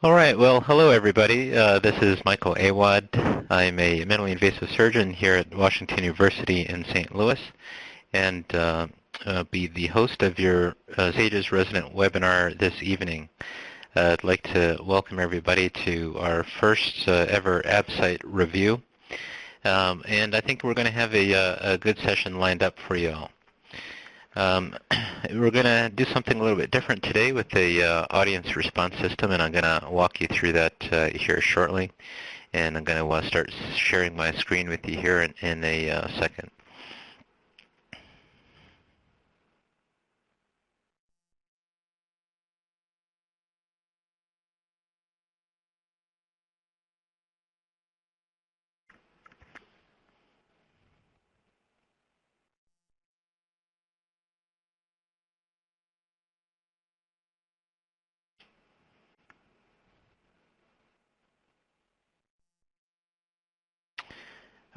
All right, well, hello everybody. This is Michael Awad. I'm a minimally invasive surgeon here at Washington University in St. Louis, and be the host of your SAGES resident webinar this evening. I'd like to welcome everybody to our first ever ABSITE review, and I think we're going to have a good session lined up for you all. We're going to do something a little bit different today with the audience response system, and I'm going to walk you through that here shortly. And I'm going to start sharing my screen with you here in a second.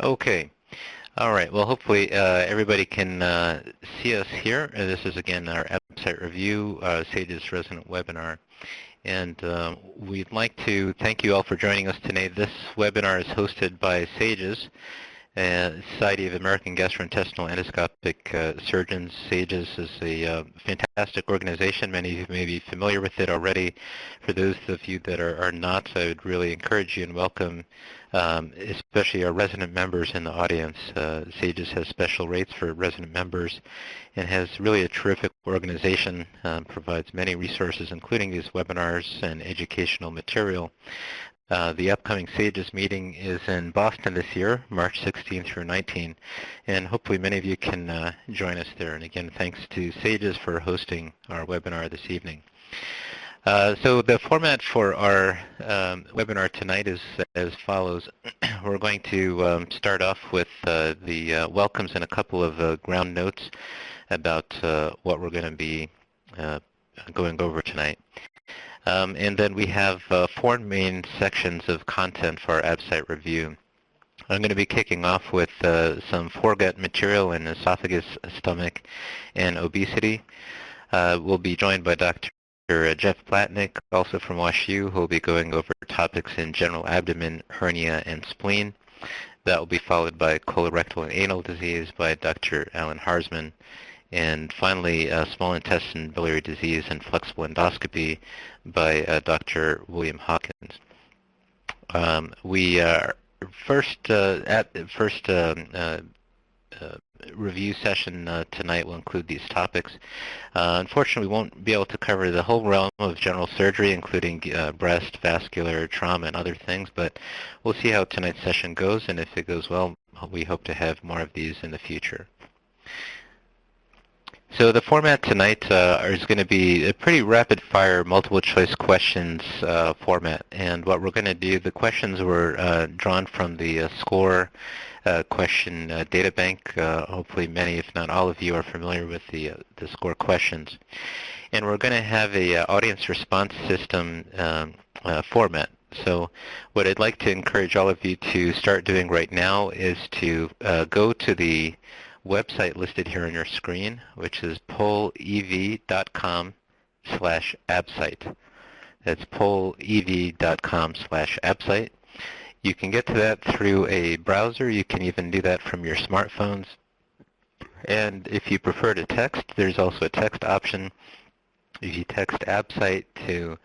Okay. All right. Well, hopefully everybody can see us here. This is, again, our ABSITE review, SAGES resident webinar. And we'd like to thank you all for joining us today. This webinar is hosted by SAGES, Society of American Gastrointestinal Endoscopic Surgeons. SAGES is a fantastic organization. Many of you may be familiar with it already. For those of you that are not, I would really encourage you and welcome especially our resident members in the audience. SAGES has special rates for resident members and has really a terrific organization, provides many resources including these webinars and educational material. The upcoming SAGES meeting is in Boston this year, March 16 through 19, and hopefully many of you can join us there. And again, thanks to SAGES for hosting our webinar this evening. So the format for our webinar tonight is as follows. We're going to start off with the welcomes and a couple of ground notes about what we're going to be going over tonight. And then we have 4 main sections of content for our ABSITE review. I'm going to be kicking off with some Foregut material in esophagus, stomach, and obesity. We'll be joined by Dr. Jeff Blatnik, also from WashU, who will be going over topics in general abdomen, hernia, and spleen. That will be followed by colorectal and anal disease by Dr. Alan Harzman. And finally, small intestine biliary disease and flexible endoscopy by Dr. William Hawkins. We are at the first review session tonight will include these topics. Unfortunately, we won't be able to cover the whole realm of general surgery, including breast, vascular, trauma, and other things, but we'll see how tonight's session goes, and if it goes well, we hope to have more of these in the future. So the format tonight is going to be a pretty rapid-fire multiple-choice questions format, and what we're going to do, the questions were drawn from the SCORE question data bank. Hopefully many, if not all of you, are familiar with the SCORE questions. And we're going to have a audience response system format. So what I'd like to encourage all of you to start doing right now is to go to the website listed here on your screen, which is polev.com/absite. That's polev.com/absite. You can get to that through a browser. You can even do that from your smartphones. And if you prefer to text, there's also a text option. If you text ABSITE to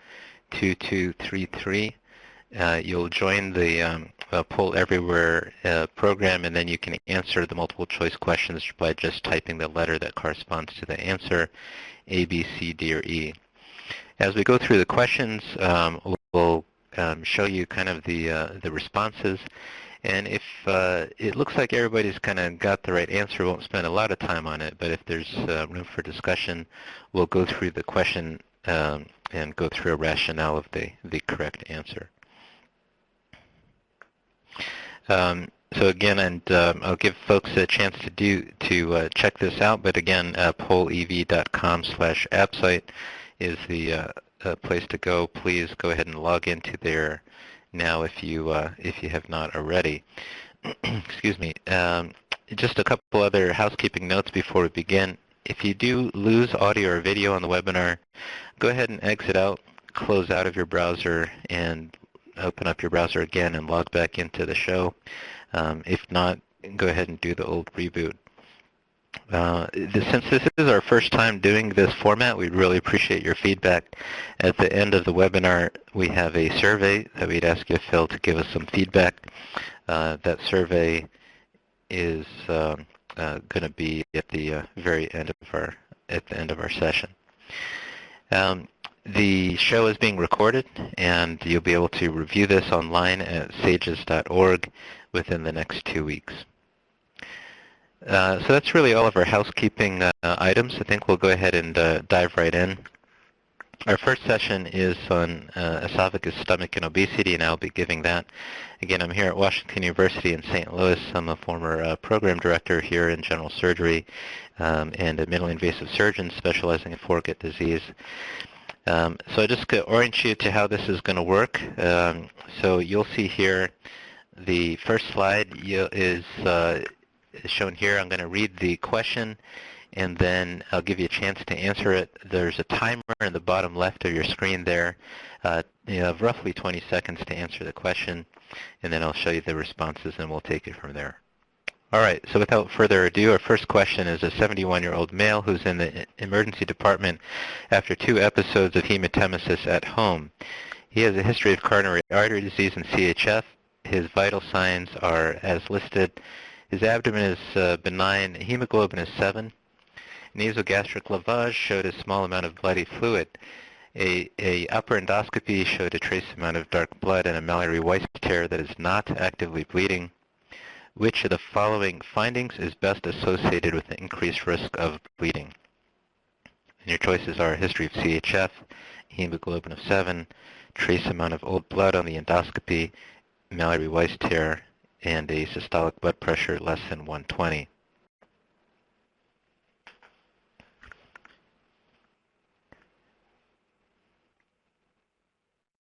2233, you'll join the Poll Everywhere program, and then you can answer the multiple choice questions by just typing the letter that corresponds to the answer, A, B, C, D, or E. As we go through the questions, we'll show you kind of the responses, and if it looks like everybody's kind of got the right answer, we won't spend a lot of time on it, but if there's room for discussion, we'll go through the question and go through a rationale of the correct answer. So again, and I'll give folks a chance to check this out, but again, polev.com/absite is the place to go. Please go ahead and log into there now if you have not already. Excuse me. Just a couple other housekeeping notes before we begin. If you do lose audio or video on the webinar, go ahead and exit out, close out of your browser and open up your browser again and log back into the show. If not, go ahead and do the old reboot. Since this is our first time doing this format, we'd really appreciate your feedback. At the end of the webinar, we have a survey that we'd ask you to fill to give us some feedback. That survey is going to be at the very end of our session. The show is being recorded, and you'll be able to review this online at sages.org within the next 2 weeks. So that's really all of our housekeeping items. I think we'll go ahead and dive right in. Our first session is on esophagus, stomach, and obesity, and I'll be giving that. Again, I'm here at Washington University in St. Louis. I'm a former program director here in general surgery and a minimally invasive surgeon specializing in Foregut disease. So I just to orient you to how this is going to work. So you'll see here the first slide is shown here. I'm going to read the question, and then I'll give you a chance to answer it. There's a timer in the bottom left of your screen there. You have roughly 20 seconds to answer the question, and then I'll show you the responses, and we'll take it from there. All right, so without further ado, our first question is a 71-year-old male who's in the emergency department after 2 episodes of hematemesis at home. He has a history of coronary artery disease and CHF. His vital signs are as listed. His abdomen is benign. Hemoglobin is 7. Nasogastric lavage showed a small amount of bloody fluid. A upper endoscopy showed a trace amount of dark blood and a biliary tear that is not actively bleeding. Which of the following findings is best associated with the increased risk of bleeding? And your choices are a history of CHF, hemoglobin of 7, trace amount of old blood on the endoscopy, biliary tear, and a systolic blood pressure less than 120.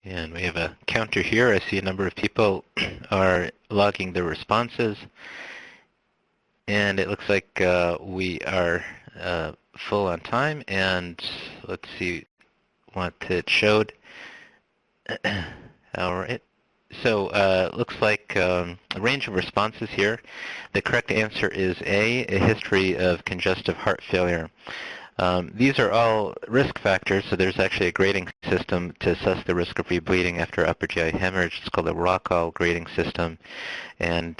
And we have a counter here. I see a number of people are logging their responses. And it looks like we are full on time. And let's see what it showed. All right. So it looks like a range of responses here. The correct answer is A, a history of congestive heart failure. These are all risk factors, so there's actually a grading system to assess the risk of rebleeding after upper GI hemorrhage. It's called the Rockall grading system. And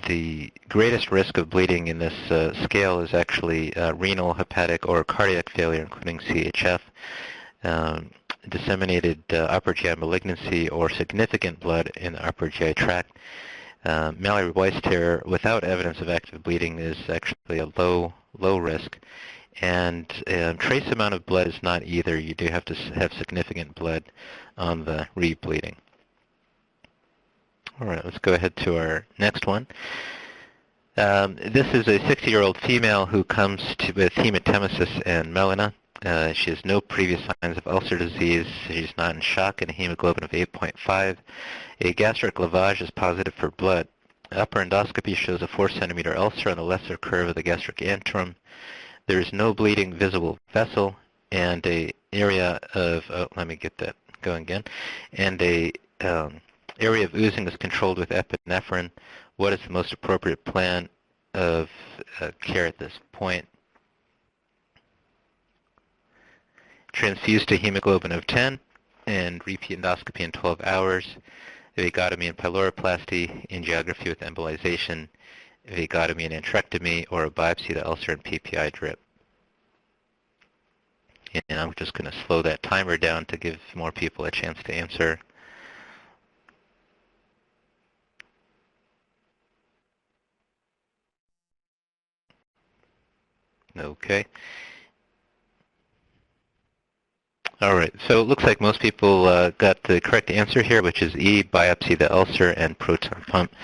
the greatest risk of bleeding in this scale is actually renal, hepatic, or cardiac failure, including CHF. Disseminated upper GI malignancy or significant blood in the upper GI tract. Biliary tear without evidence of active bleeding is actually a low risk. And trace amount of blood is not either. You do have to have significant blood on the rebleeding. All right, let's go ahead to our next one. This is a 60-year-old female who comes with hematemesis and melena. She has no previous signs of ulcer disease. She's not in shock and a hemoglobin of 8.5. A gastric lavage is positive for blood. Upper endoscopy shows a 4-centimeter ulcer on the lesser curve of the gastric antrum. There is no bleeding visible vessel, and a area of let me get that going again. And a area of oozing is controlled with epinephrine. What is the most appropriate plan of care at this point? Transfused to hemoglobin of 10 and repeat endoscopy in 12 hours. Vagotomy and pyloroplasty, angiography with embolization, vagotomy and antrectomy, or a biopsy of the ulcer and PPI drip. And I'm just going to slow that timer down to give more people a chance to answer. Okay. All right, so it looks like most people got the correct answer here, which is E, biopsy the ulcer and proton pump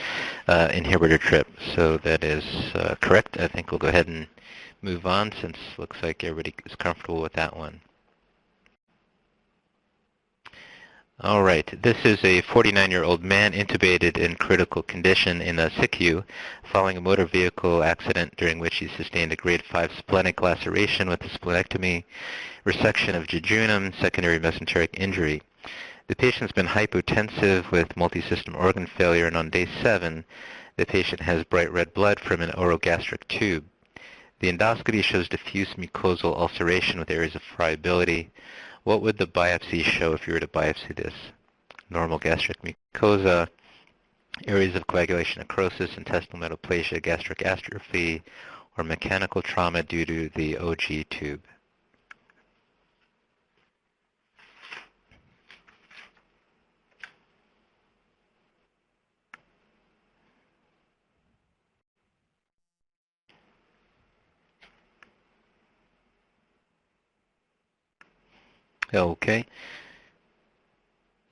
inhibitor trip. So that is correct. I think we'll go ahead and move on since it looks like everybody is comfortable with that one. All right. This is a 49-year-old man intubated in critical condition in a SICU following a motor vehicle accident during which he sustained a grade 5 splenic laceration with a splenectomy, resection of jejunum, secondary mesenteric injury. The patient's been hypotensive with multisystem organ failure, and on day 7, the patient has bright red blood from an orogastric tube. The endoscopy shows diffuse mucosal ulceration with areas of friability. What would the biopsy show if you were to biopsy this? Normal gastric mucosa, areas of coagulation necrosis, intestinal metaplasia, gastric atrophy, or mechanical trauma due to the OG tube. Okay.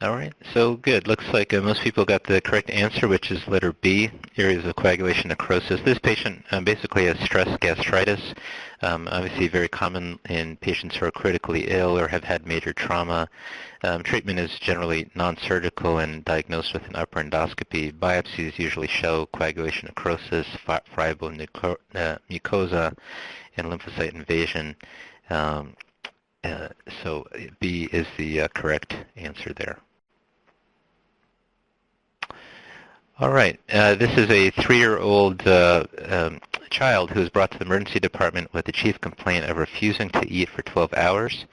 All right, so good. Looks like most people got the correct answer, which is letter B, areas of coagulation necrosis. This patient basically has stress gastritis, obviously very common in patients who are critically ill or have had major trauma. Treatment is generally non-surgical and diagnosed with an upper endoscopy. Biopsies usually show coagulation necrosis, friable mucosa, and lymphocyte invasion. So B is the correct answer there. All right. This is a 3-year-old child who was brought to the emergency department with the chief complaint of refusing to eat for 12 hours.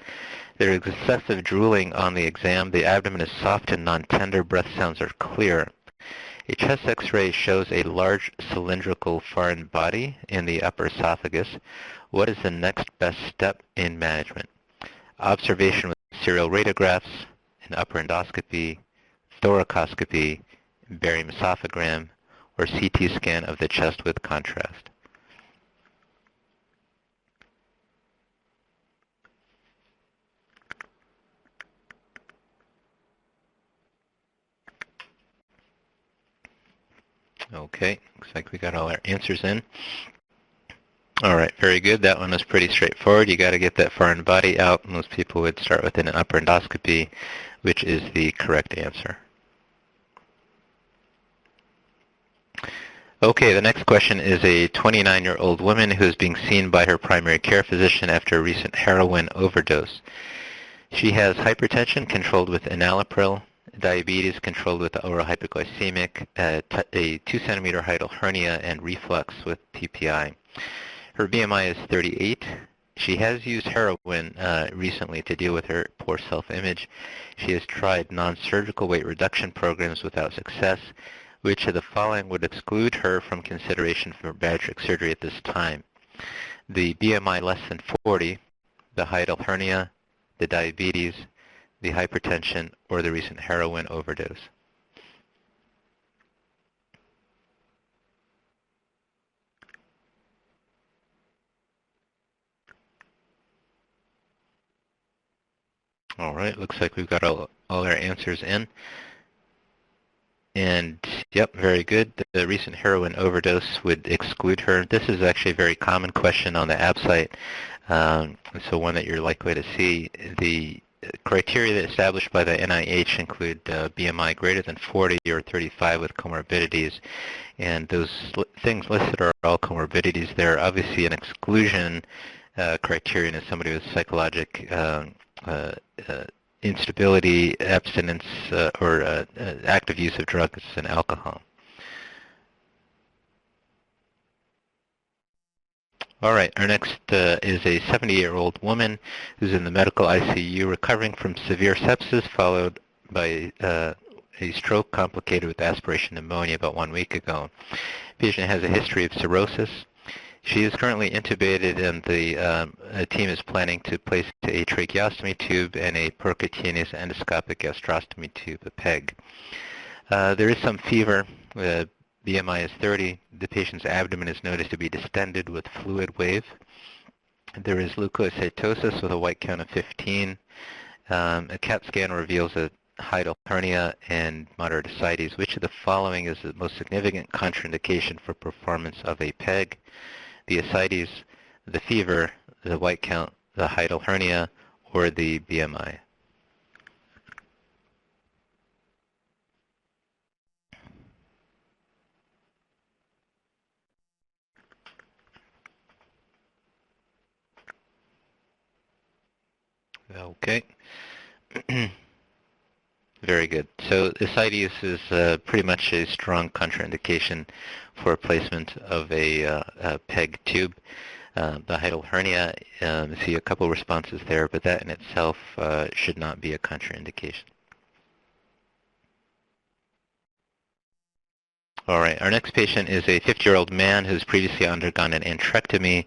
There is excessive drooling on the exam. The abdomen is soft and non-tender. Breath sounds are clear. A chest x-ray shows a large cylindrical foreign body in the upper esophagus. What is the next best step in management? Observation with serial radiographs, an upper endoscopy, thoracoscopy, barium esophagram, or CT scan of the chest with contrast. Okay, looks like we got all our answers in. All right, very good. That one was pretty straightforward. You got to get that foreign body out. Most people would start with an upper endoscopy, which is the correct answer. Okay, the next question is a 29-year-old woman who is being seen by her primary care physician after a recent heroin overdose. She has hypertension controlled with enalapril, diabetes controlled with oral hypoglycemic, a 2-centimeter hiatal hernia, and reflux with PPI. Her BMI is 38. She has used heroin recently to deal with her poor self-image. She has tried non-surgical weight reduction programs without success. Which of the following would exclude her from consideration for bariatric surgery at this time? The BMI less than 40, the hiatal hernia, the diabetes, the hypertension, or the recent heroin overdose? All right, looks like we've got all our answers in. And yep, very good. The recent heroin overdose would exclude her. This is actually a very common question on the ABSITE, so one that you're likely to see. The criteria that established by the NIH include BMI greater than 40 or 35 with comorbidities, and those things listed are all comorbidities. They're obviously an exclusion criterion is somebody with psychologic instability, abstinence, or active use of drugs and alcohol. All right, our next is a 70-year-old woman who's in the medical ICU recovering from severe sepsis followed by a stroke complicated with aspiration pneumonia about 1 week ago. The patient has a history of cirrhosis. She is currently intubated, and the team is planning to place a tracheostomy tube and a percutaneous endoscopic gastrostomy tube, a PEG. There is some fever. BMI is 30. The patient's abdomen is noticed to be distended with fluid wave. There is leukocytosis with a white count of 15. A CAT scan reveals a hiatal hernia and moderate ascites. Which of the following is the most significant contraindication for performance of a PEG? The ascites, the fever, the white count, the hiatal hernia, or the BMI? Okay. Very good. So ascites is pretty much a strong contraindication for placement of a PEG tube. The hiatal hernia, see a couple responses there, but that in itself should not be a contraindication. All right, our next patient is a 50-year-old man who's previously undergone an antrectomy,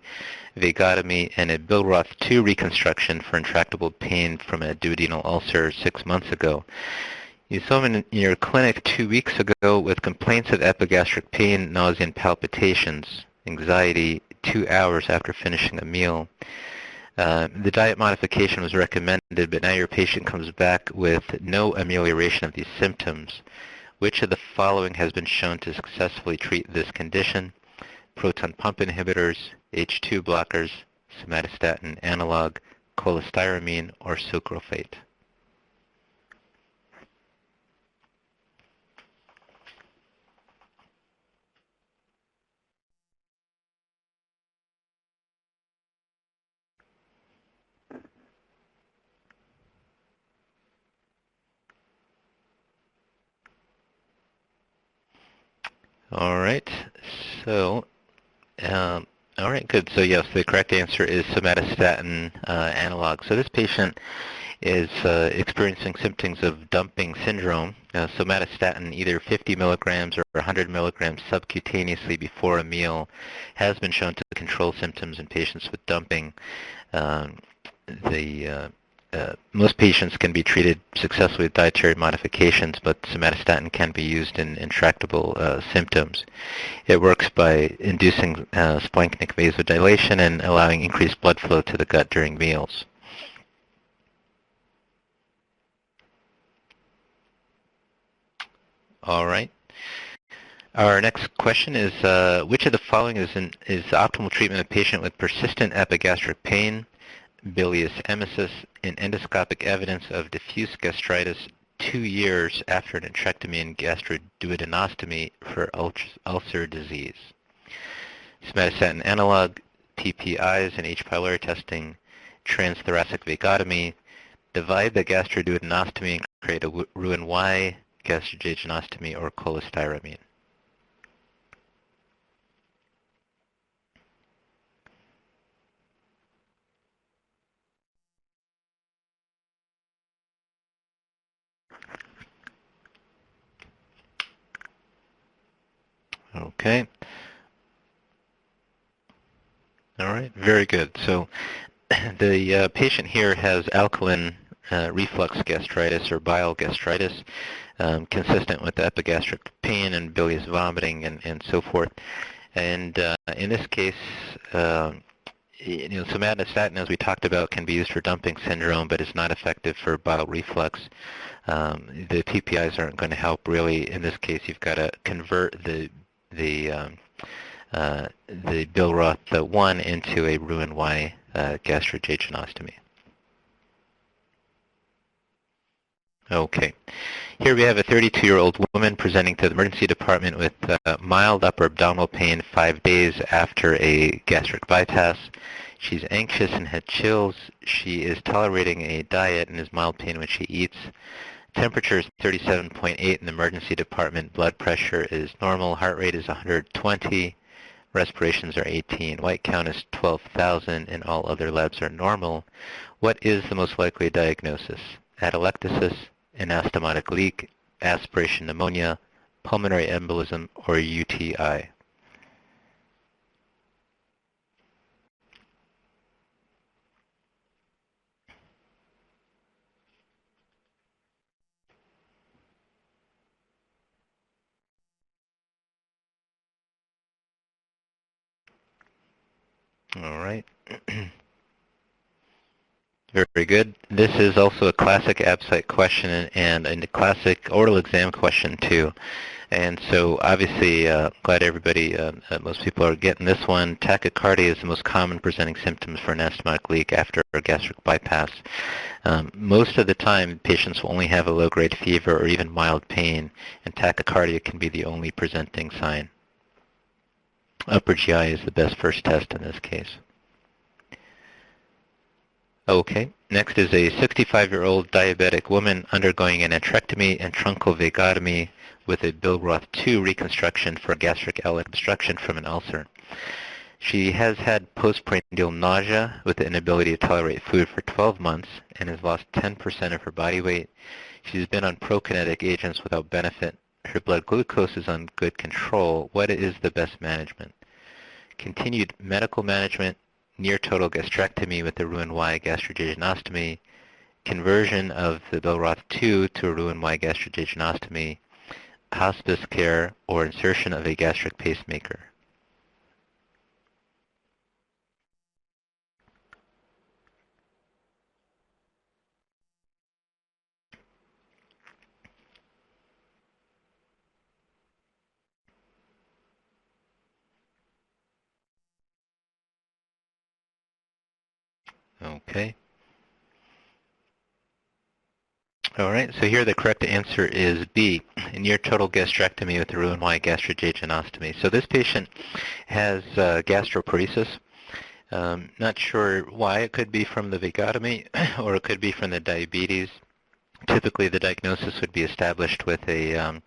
vagotomy, and a Billroth 2 reconstruction for intractable pain from a duodenal ulcer 6 months ago. You saw him in your clinic 2 weeks ago with complaints of epigastric pain, nausea, and palpitations, anxiety 2 hours after finishing a meal. The diet modification was recommended, but now your patient comes back with no amelioration of these symptoms. Which of the following has been shown to successfully treat this condition? Proton pump inhibitors, H2 blockers, somatostatin analog, cholestyramine, or sucralfate? All right, so, all right, good. So yes, the correct answer is somatostatin analog. So this patient is experiencing symptoms of dumping syndrome. Somatostatin, either 50 milligrams or 100 milligrams subcutaneously before a meal, has been shown to control symptoms in patients with dumping. Most patients can be treated successfully with dietary modifications, but somatostatin can be used in intractable symptoms. It works by inducing splanchnic vasodilation and allowing increased blood flow to the gut during meals. All right. Our next question is, which of the following is optimal treatment of a patient with persistent epigastric pain, bilious emesis, and endoscopic evidence of diffuse gastritis 2 years after an entrectomy and gastroduodenostomy for ulcer disease? Somatostatin analog, PPIs and H. pylori testing, transthoracic vagotomy, divide the gastroduodenostomy and create a Roux-en-Y, gastrojejunostomy, or cholestyramine. Okay. All right. Very good. So the patient here has alkaline reflux gastritis or bile gastritis, consistent with epigastric pain and bilious vomiting and so forth. And in this case, somatostatin, as we talked about, can be used for dumping syndrome, but is not effective for bile reflux. The PPIs aren't going to help really. In this case, you've got to convert the Billroth 1 into a Roux-en-Y gastrojejunostomy. Okay. Here we have a 32-year-old woman presenting to the emergency department with mild upper abdominal pain 5 days after a gastric bypass. She's anxious and had chills. She is tolerating a diet and has mild pain when she eats. Temperature is 37.8 in the emergency department. Blood pressure is normal. Heart rate is 120. Respirations are 18. White count is 12,000, and all other labs are normal. What is the most likely diagnosis? Atelectasis, anastomotic leak, aspiration pneumonia, pulmonary embolism, or UTI? All right. Very good. This is also a classic ABSITE question and a classic oral exam question too. And so obviously, glad everybody, most people are getting this one. Tachycardia is the most common presenting symptoms for an anastomotic leak after a gastric bypass. Most of the time, patients will only have a low-grade fever or even mild pain, and tachycardia can be the only presenting sign. Upper GI is the best first test in this case. Okay, Next is a 65-year-old diabetic woman undergoing an antrectomy and truncal vagotomy with a Billroth 2 reconstruction for gastric outlet obstruction from an ulcer. She has had postprandial nausea with the inability to tolerate food for 12 months and has lost 10% of her body weight. She's been on prokinetic agents without benefit. Her blood glucose is on good control. What is the best management? Continued medical management, near total gastrectomy with a Roux-en-Y gastrojejunectomy, conversion of the Billroth 2 to a Roux-en-Y gastrojejunectomy, hospice care, or insertion of a gastric pacemaker. Okay. All right, so here the correct answer is B, near total gastrectomy with a Roux-en-Y gastrojejunectomy. So this patient has gastroparesis. Not sure why. It could be from the vagotomy or it could be from the diabetes. Typically, the diagnosis would be established with a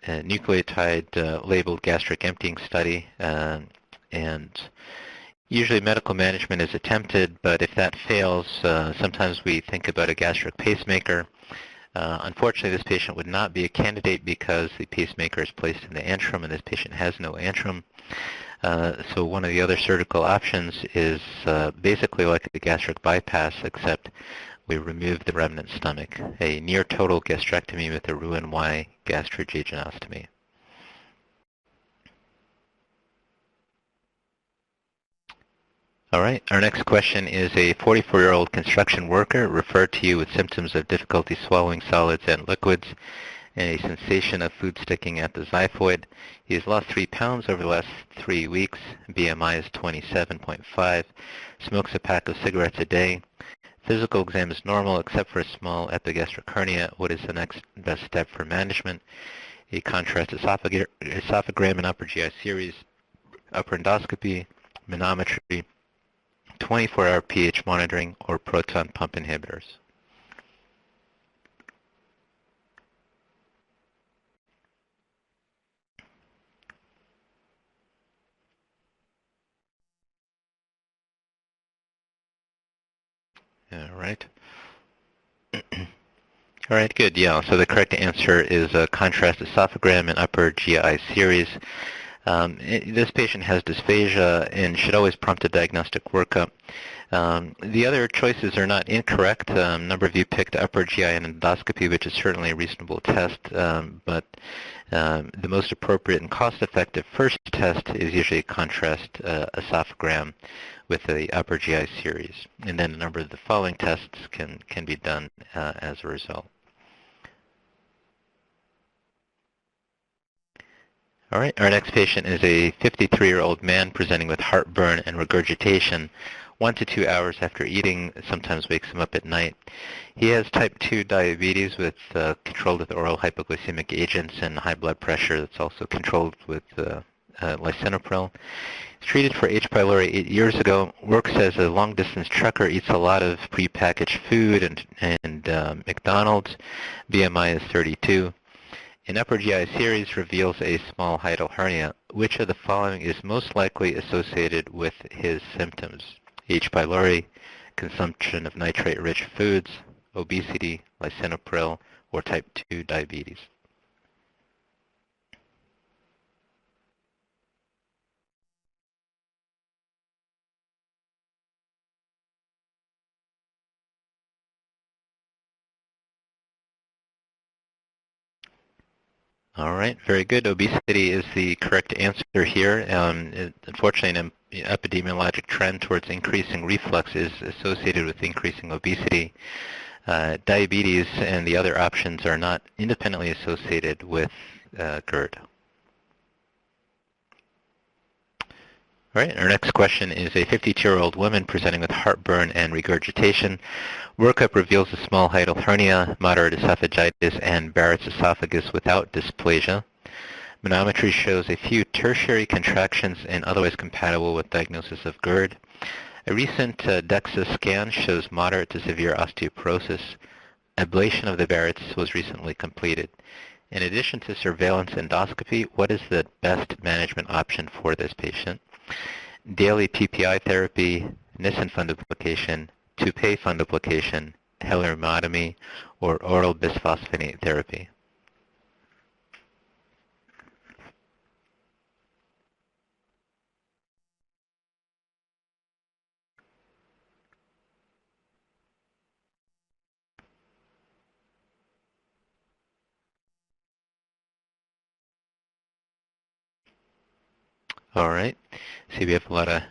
nucleotide labeled gastric emptying study, and usually medical management is attempted, but if that fails, sometimes we think about a gastric pacemaker. Unfortunately, this patient would not be a candidate because the pacemaker is placed in the antrum, and this patient has no antrum. So one of the other surgical options is basically like a gastric bypass, except we remove the remnant stomach, a near total gastrectomy with a Roux-en-Y gastrojejunectomy. All right, our next question is a 44-year-old construction worker referred to you with symptoms of difficulty swallowing solids and liquids and a sensation of food sticking at the xiphoid. He has lost 3 pounds over the last 3 weeks. BMI is 27.5. Smokes a pack of cigarettes a day. Physical exam is normal except for a small epigastric hernia. What is the next best step for management? A contrast esophagram and upper GI series, upper endoscopy, manometry, 24-hour pH monitoring, or proton pump inhibitors. All right. All right, good. Yeah, so the correct answer is a contrast esophagram and upper GI series. This patient has dysphagia and should always prompt a diagnostic workup. The other choices are not incorrect. A number of you picked upper GI and endoscopy, which is certainly a reasonable test, but the most appropriate and cost-effective first test is usually a contrast esophagram with the upper GI series. And then a number of the following tests can be done as a result. All right, our next patient is a 53-year-old man presenting with heartburn and regurgitation 1 to 2 hours after eating. Sometimes wakes him up at night. He has type 2 diabetes controlled with oral hypoglycemic agents and high blood pressure that's also controlled with lisinopril. He's treated for H. pylori 8 years ago. Works as a long-distance trucker, eats a lot of prepackaged food and McDonald's. BMI is 32. An upper GI series reveals a small hiatal hernia. Which of the following is most likely associated with his symptoms? H. pylori, consumption of nitrate-rich foods, obesity, lisinopril, or type 2 diabetes? All right, very good. Obesity is the correct answer here. Unfortunately, an epidemiologic trend towards increasing reflux is associated with increasing obesity. Diabetes and the other options are not independently associated with GERD. All right, our next question is a 52-year-old woman presenting with heartburn and regurgitation. Workup reveals a small hiatal hernia, moderate esophagitis, and Barrett's esophagus without dysplasia. Manometry shows a few tertiary contractions and otherwise compatible with diagnosis of GERD. A recent DEXA scan shows moderate to severe osteoporosis. Ablation of the Barrett's was recently completed. In addition to surveillance endoscopy, what is the best management option for this patient? Daily PPI therapy, Nissen fundoplication, Toupet fundoplication, heliurotomy, or oral bisphosphonate therapy. All right. See, we have a lot of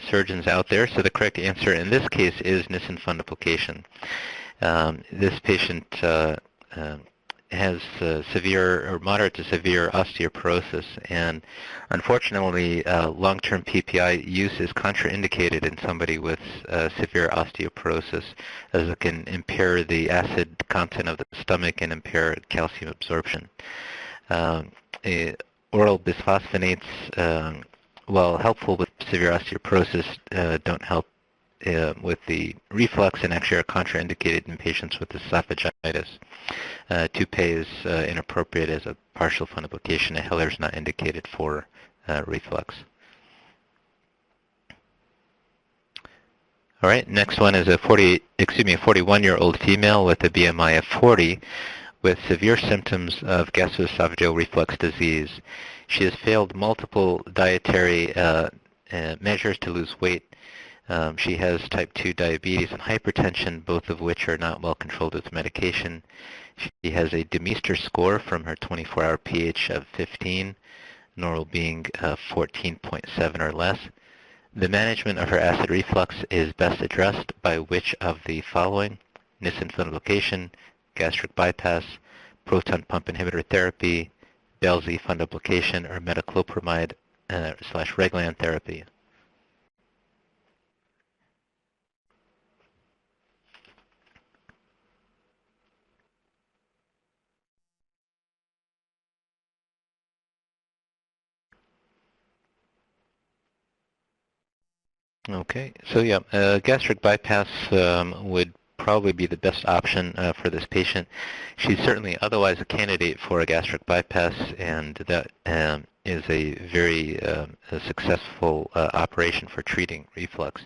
surgeons out there. So the correct answer in this case is Nissen fundoplication. This patient has severe or moderate to severe osteoporosis, and unfortunately, long-term PPI use is contraindicated in somebody with severe osteoporosis, as it can impair the acid content of the stomach and impair calcium absorption. Oral bisphosphonates, while helpful with severe osteoporosis, don't help with the reflux and actually are contraindicated in patients with esophagitis. Toupet is inappropriate as a partial fundoplication. A Heller is not indicated for reflux. All right, next one is a 41-year-old female with a BMI of 40 with severe symptoms of gastroesophageal reflux disease. She has failed multiple dietary measures to lose weight. She has type 2 diabetes and hypertension, both of which are not well controlled with medication. She has a Demeester score from her 24-hour pH of 15, normal being 14.7 or less. The management of her acid reflux is best addressed by which of the following? Nissen fundoplication, gastric bypass, proton pump inhibitor therapy, Bell's-Z fundoplication, or metoclopramide / Reglan therapy. Okay, so yeah, gastric bypass would probably be the best option for this patient. She's certainly otherwise a candidate for a gastric bypass, and that is a very successful operation for treating reflux.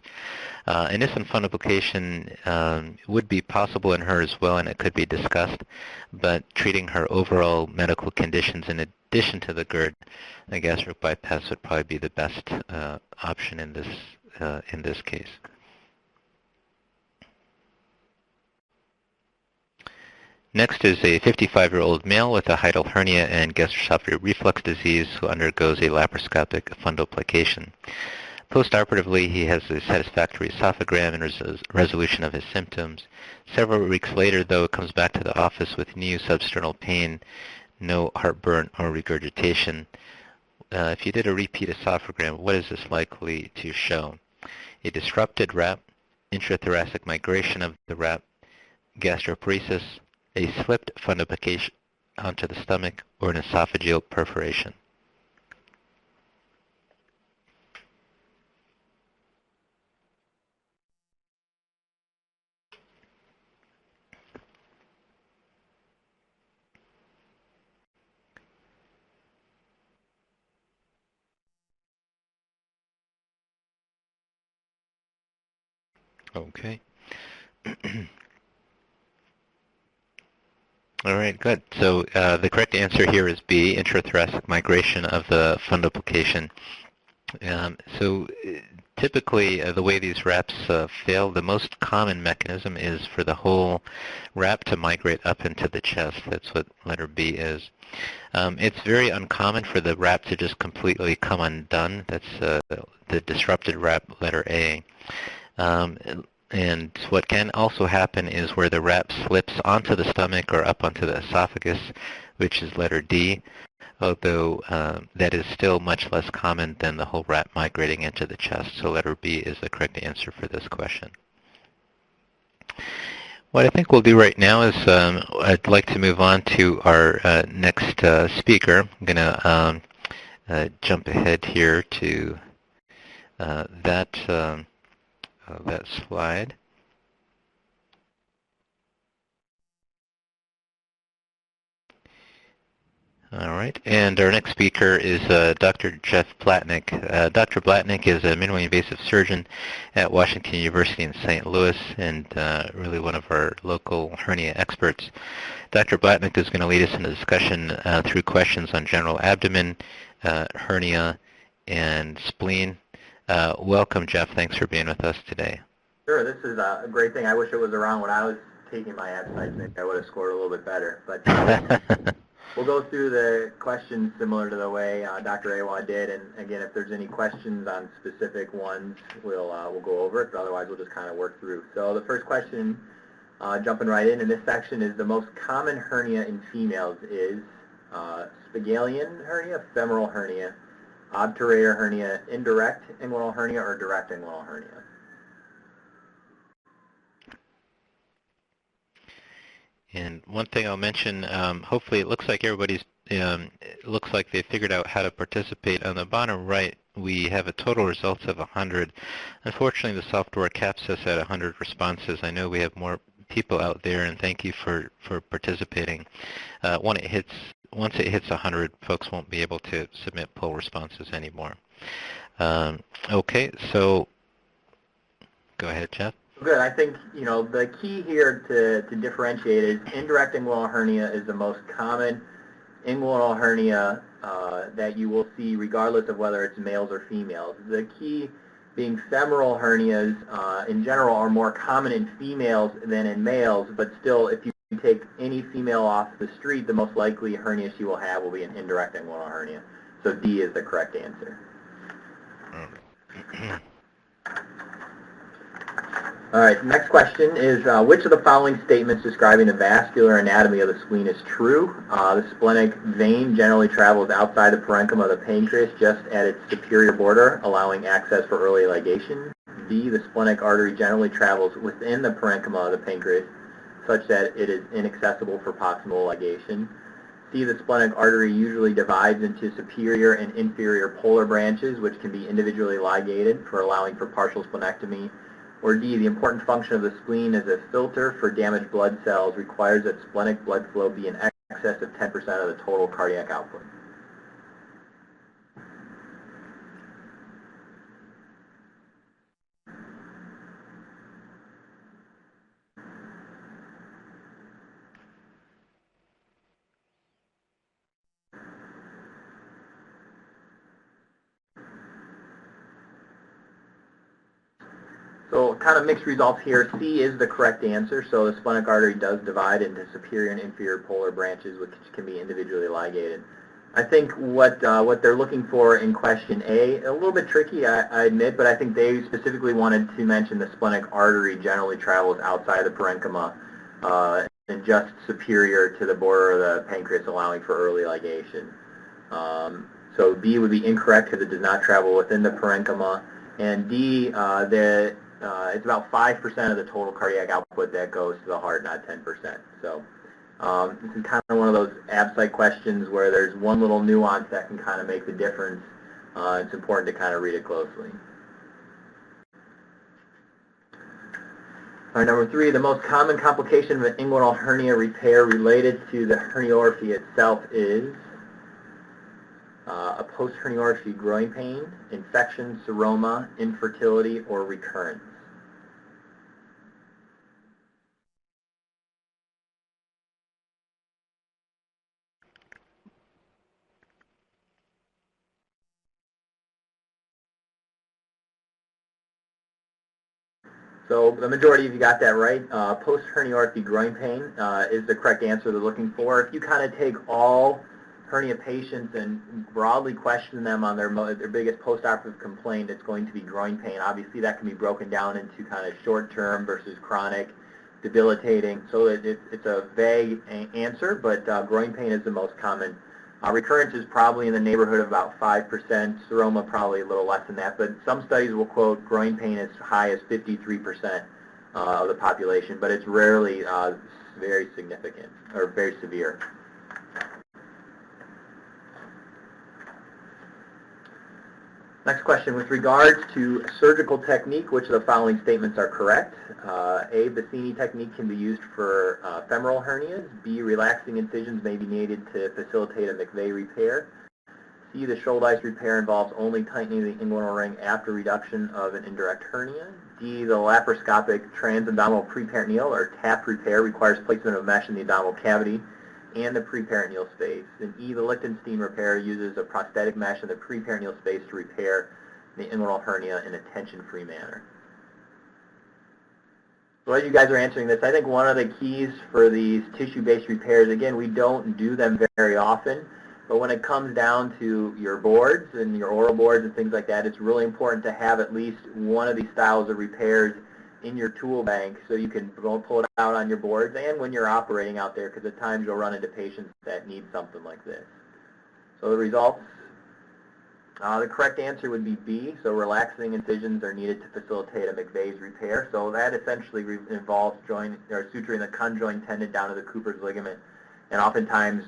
A Nissen fundoplication would be possible in her as well, and it could be discussed, but treating her overall medical conditions in addition to the GERD, a gastric bypass would probably be the best option in this case. Next is a 55-year-old male with a hiatal hernia and gastroesophageal reflux disease who undergoes a laparoscopic fundoplication. Postoperatively, he has a satisfactory esophagram and resolution of his symptoms. Several weeks later, though, it comes back to the office with new substernal pain, no heartburn or regurgitation. If you did a repeat esophagram, what is this likely to show? A disrupted RAP, intrathoracic migration of the RAP, gastroparesis, a slipped fundoplication onto the stomach, or an esophageal perforation. Okay. All right, good. So the correct answer here is B, intrathoracic migration of the fundoplication. Typically, the way these RAPs fail, the most common mechanism is for the whole RAP to migrate up into the chest. That's what letter B is. It's very uncommon for the RAP to just completely come undone. That's the disrupted RAP, letter A. And what can also happen is where the RAP slips onto the stomach or up onto the esophagus, which is letter D, although that is still much less common than the whole RAP migrating into the chest. So letter B is the correct answer for this question. What I think we'll do right now is I'd like to move on to our next speaker. I'm going to jump ahead here to that that slide. All right, and our next speaker is Dr. Jeff Blatnik. Dr. Blatnik is a minimally invasive surgeon at Washington University in St. Louis and really one of our local hernia experts. Dr. Blatnik is going to lead us in a discussion through questions on general abdomen, hernia, and spleen. Welcome, Jeff. Thanks for being with us today. Sure, this is a great thing. I wish it was around when I was taking my ABSITE. Maybe I would have scored a little bit better. But we'll go through the questions similar to the way Dr. Awad did. And again, if there's any questions on specific ones, we'll go over it. But otherwise, we'll just kind of work through. So the first question, jumping right in this section, is the most common hernia in females is Spigelian hernia, femoral hernia, obturator hernia, indirect inguinal hernia, or direct inguinal hernia. And one thing I'll mention, hopefully it looks like everybody's, looks like they figured out how to participate. On the bottom right, we have a total results of 100. Unfortunately, the software caps us at 100 responses. I know we have more people out there, and thank you for participating. Once it hits 100, folks won't be able to submit poll responses anymore. Okay, so go ahead, Jeff. Good. I think, the key here to differentiate is indirect inguinal hernia is the most common inguinal hernia that you will see regardless of whether it's males or females. The key being femoral hernias in general are more common in females than in males, but still if you take any female off the street, the most likely hernia she will have will be an indirect inguinal hernia. So D is the correct answer. All right, next question is, which of the following statements describing the vascular anatomy of the spleen is true? The splenic vein generally travels outside the parenchyma of the pancreas just at its superior border, allowing access for early ligation. B, the splenic artery generally travels within the parenchyma of the pancreas such that it is inaccessible for proximal ligation. C, the splenic artery usually divides into superior and inferior polar branches, which can be individually ligated for allowing for partial splenectomy. Or D, the important function of the spleen as a filter for damaged blood cells requires that splenic blood flow be in excess of 10% of the total cardiac output. So kind of mixed results here. C is the correct answer. So the splenic artery does divide into superior and inferior polar branches, which can be individually ligated. I think what they're looking for in question A, a little bit tricky, I admit, but I think they specifically wanted to mention the splenic artery generally travels outside the parenchyma and just superior to the border of the pancreas, allowing for early ligation. So B would be incorrect because it does not travel within the parenchyma. And D, it's about 5% of the total cardiac output that goes to the heart, not 10%. So this is kind of one of those ABSITE questions where there's one little nuance that can kind of make the difference. It's important to kind of read it closely. All right, number 3, the most common complication of an inguinal hernia repair related to the herniorrhaphy itself is a post-herniorrhaphy growing pain, infection, seroma, infertility, or recurrence. So the majority of you got that right. Post-herniorrhaphy growing pain is the correct answer they're looking for. If you kind of take all hernia patients and broadly question them on their biggest postoperative complaint, it's going to be groin pain. Obviously, that can be broken down into kind of short-term versus chronic, debilitating. So it's a vague answer, but groin pain is the most common. Recurrence is probably in the neighborhood of about 5%, seroma probably a little less than that, but some studies will quote groin pain as high as 53% of the population, but it's rarely very significant or very severe. Next question, with regards to surgical technique, which of the following statements are correct? A, Bassini technique can be used for femoral hernias. B, relaxing incisions may be needed to facilitate a McVeigh repair. C, the Schuldeis repair involves only tightening the inguinal ring after reduction of an indirect hernia. D, the laparoscopic transabdominal preperitoneal or TAP repair requires placement of mesh in the abdominal cavity and the preperitoneal space. And E, the Lichtenstein repair uses a prosthetic mesh in the preperitoneal space to repair the inguinal hernia in a tension-free manner. So as you guys are answering this, I think one of the keys for these tissue-based repairs, again, we don't do them very often, but when it comes down to your boards and your oral boards and things like that, it's really important to have at least one of these styles of repairs in your tool bank so you can pull it out on your boards and when you're operating out there, because at times you'll run into patients that need something like this. So the results, the correct answer would be B, so relaxing incisions are needed to facilitate a McVeigh's repair. So that essentially involves suturing the conjoint tendon down to the Cooper's ligament, and oftentimes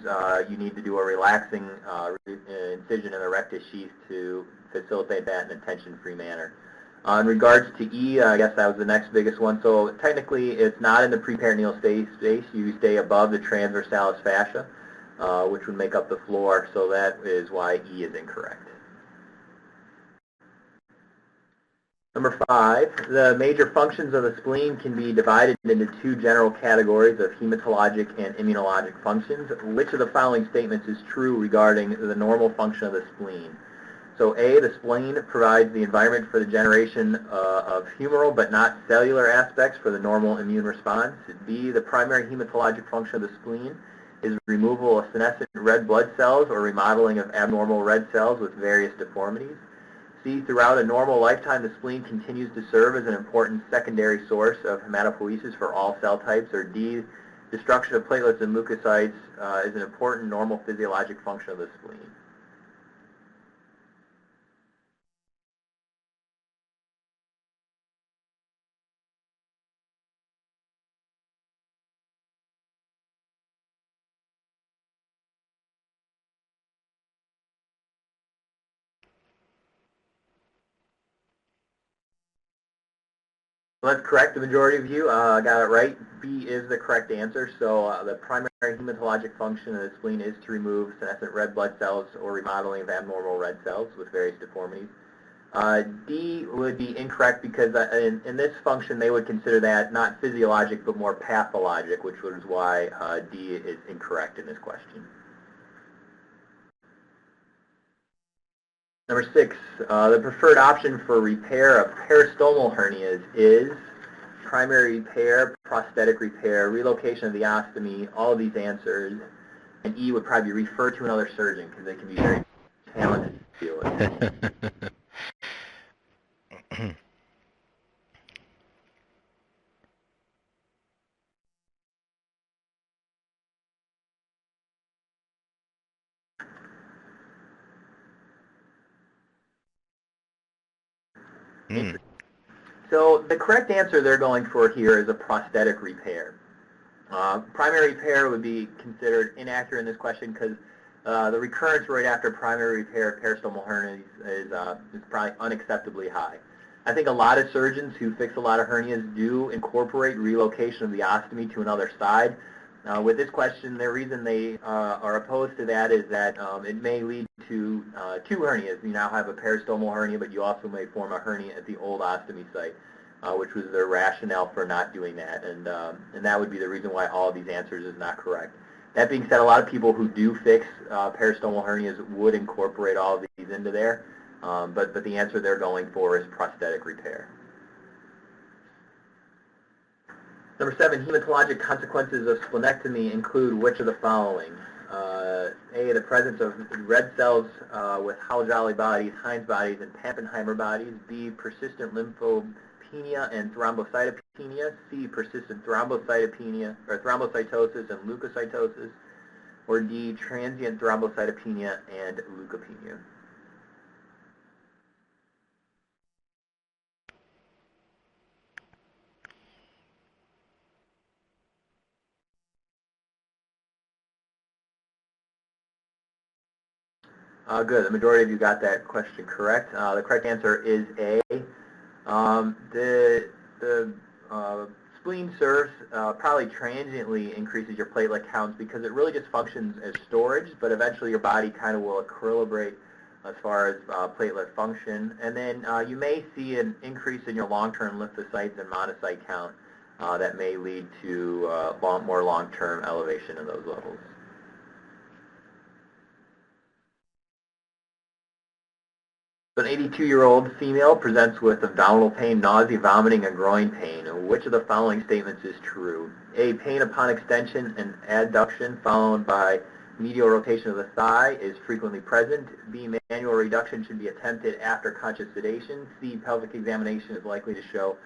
you need to do a relaxing incision in the rectus sheath to facilitate that in a tension-free manner. In regards to E, I guess that was the next biggest one. So technically, it's not in the preperitoneal space. You stay above the transversalis fascia, which would make up the floor. So that is why E is incorrect. Number 5, the major functions of the spleen can be divided into two general categories of hematologic and immunologic functions. Which of the following statements is true regarding the normal function of the spleen? So A, the spleen provides the environment for the generation of humoral but not cellular aspects for the normal immune response. B, the primary hematologic function of the spleen is removal of senescent red blood cells or remodeling of abnormal red cells with various deformities. C, throughout a normal lifetime, the spleen continues to serve as an important secondary source of hematopoiesis for all cell types. Or D, destruction of platelets and leukocytes is an important normal physiologic function of the spleen. Well, that's correct. The majority of you got it right. B is the correct answer. So the primary hematologic function of the spleen is to remove senescent red blood cells or remodeling of abnormal red cells with various deformities. D would be incorrect because in this function they would consider that not physiologic but more pathologic, which is why D is incorrect in this question. Number 6, the preferred option for repair of peristomal hernias is primary repair, prosthetic repair, relocation of the ostomy, all of these answers, and E would probably refer to another surgeon because they can be very talented to deal with. So the correct answer they're going for here is a prosthetic repair. Primary repair would be considered inaccurate in this question because the recurrence rate after primary repair of peristomal hernias is probably unacceptably high. I think a lot of surgeons who fix a lot of hernias do incorporate relocation of the ostomy to another side. With this question, the reason they are opposed to that is that it may lead to two hernias. You now have a peristomal hernia, but you also may form a hernia at the old ostomy site, which was their rationale for not doing that. And that would be the reason why all of these answers is not correct. That being said, a lot of people who do fix peristomal hernias would incorporate all of these into there, but the answer they're going for is prosthetic repair. Number 7, hematologic consequences of splenectomy include which of the following? A, the presence of red cells with Halle-Jolly bodies, Heinz bodies, and Pappenheimer bodies. B, persistent lymphopenia and thrombocytopenia. C, persistent thrombocytopenia or thrombocytosis and leukocytosis. Or D, transient thrombocytopenia and leukopenia. Good. The majority of you got that question correct. The correct answer is A. The spleen serves probably transiently increases your platelet counts because it really just functions as storage, but eventually your body kind of will equilibrate as far as platelet function. And then you may see an increase in your long-term lymphocytes and monocyte count that may lead to more long-term elevation of those levels. So an 82-year-old female presents with abdominal pain, nausea, vomiting, and groin pain. Which of the following statements is true? A, pain upon extension and adduction followed by medial rotation of the thigh is frequently present. B, manual reduction should be attempted after conscious sedation. C, pelvic examination is likely to show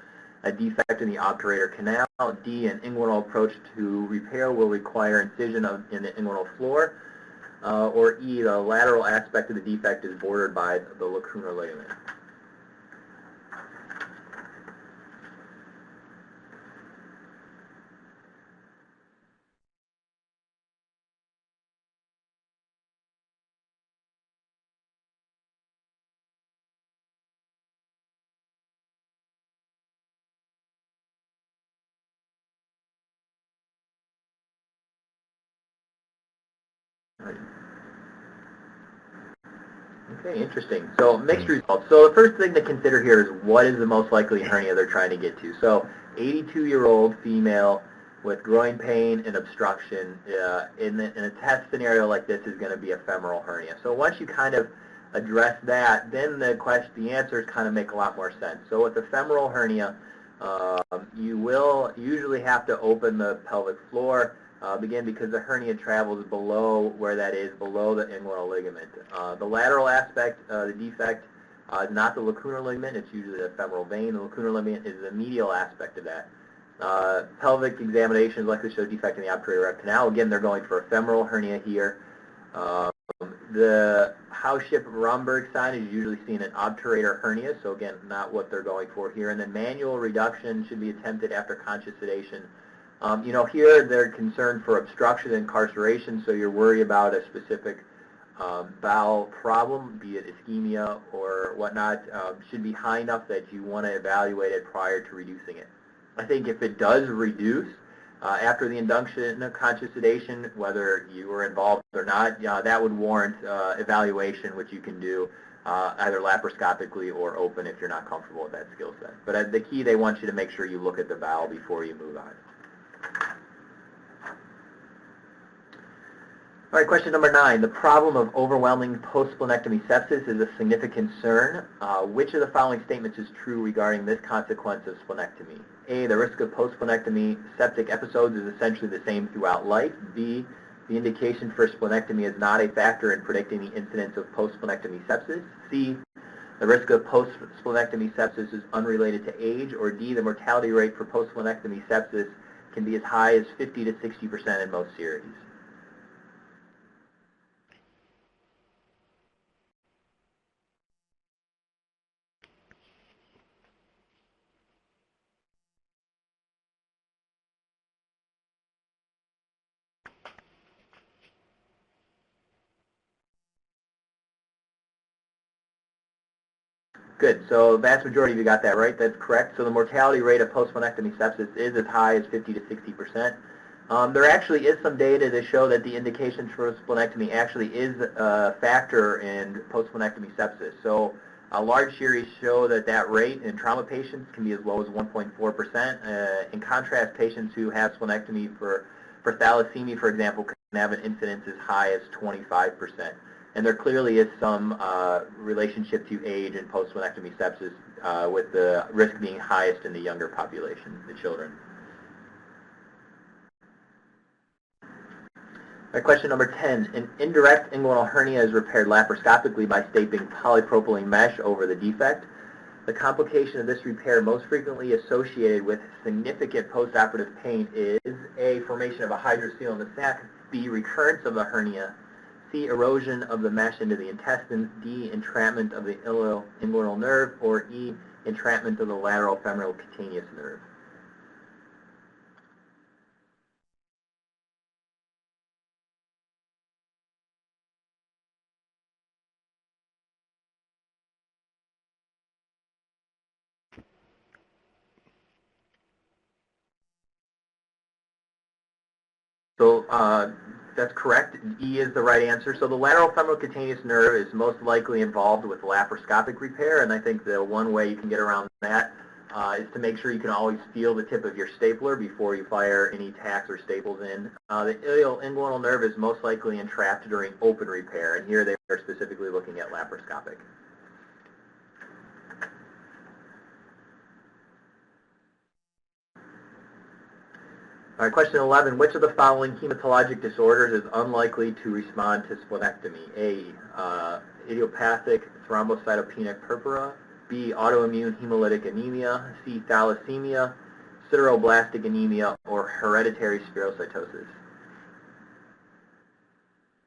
a defect in the obturator canal. D, an inguinal approach to repair will require incision in the inguinal floor. Or E, the lateral aspect of the defect is bordered by the lacunar ligament. Okay, interesting. So mixed results. So the first thing to consider here is what is the most likely hernia they're trying to get to. So 82-year-old female with groin pain and obstruction in a test scenario like this is going to be a femoral hernia. So once you kind of address that, then the answers kind of make a lot more sense. So with a femoral hernia, you will usually have to open the pelvic floor. Again, because the hernia travels below where that is, below the inguinal ligament. The lateral aspect, the defect, is not the lacunar ligament. It's usually the femoral vein. The lacunar ligament is the medial aspect of that. Pelvic examination is likely to show defect in the obturator canal. Again, they're going for a femoral hernia here. The Hauschip-Romberg sign is usually seen in obturator hernia, so again, not what they're going for here. And then manual reduction should be attempted after conscious sedation. Here they're concerned for obstruction and incarceration, so you're worried about a specific bowel problem, be it ischemia or whatnot, should be high enough that you want to evaluate it prior to reducing it. I think if it does reduce after the induction of conscious sedation, whether you were involved or not, that would warrant evaluation, which you can do either laparoscopically or open if you're not comfortable with that skill set. But the key, they want you to make sure you look at the bowel before you move on. All right, question number 9. The problem of overwhelming post-splenectomy sepsis is a significant concern. Which of the following statements is true regarding this consequence of splenectomy? A, the risk of post-splenectomy septic episodes is essentially the same throughout life. B, the indication for splenectomy is not a factor in predicting the incidence of post-splenectomy sepsis. C, the risk of post-splenectomy sepsis is unrelated to age. Or D, the mortality rate for post-splenectomy sepsis can be as high as 50 to 60% in most series. Good. So the vast majority of you got that right. That's correct. So the mortality rate of post-splenectomy sepsis is as high as 50 to 60%. There actually is some data to show that the indications for splenectomy actually is a factor in post-splenectomy sepsis. So large series show that that rate in trauma patients can be as low as 1.4%. In contrast, patients who have splenectomy for thalassemia, for example, can have an incidence as high as 25%. And there clearly is some relationship to age and post-splenectomy sepsis with the risk being highest in the younger population, the children. All right, question number 10. An indirect inguinal hernia is repaired laparoscopically by stapling polypropylene mesh over the defect. The complication of this repair most frequently associated with significant postoperative pain is A, formation of a hydrocele in the sac, B, recurrence of the hernia, C, erosion of the mesh into the intestines, D, entrapment of the ilioinguinal nerve, or E, entrapment of the lateral femoral cutaneous nerve. So that's correct. E is the right answer. So the lateral femoral cutaneous nerve is most likely involved with laparoscopic repair, and I think the one way you can get around that is to make sure you can always feel the tip of your stapler before you fire any tacks or staples in. The ilioinguinal nerve is most likely entrapped during open repair, and here they are specifically looking at laparoscopic. All right, question 11. Which of the following hematologic disorders is unlikely to respond to splenectomy? A, idiopathic thrombocytopenic purpura. B, autoimmune hemolytic anemia. C, thalassemia, sideroblastic anemia, or hereditary spherocytosis.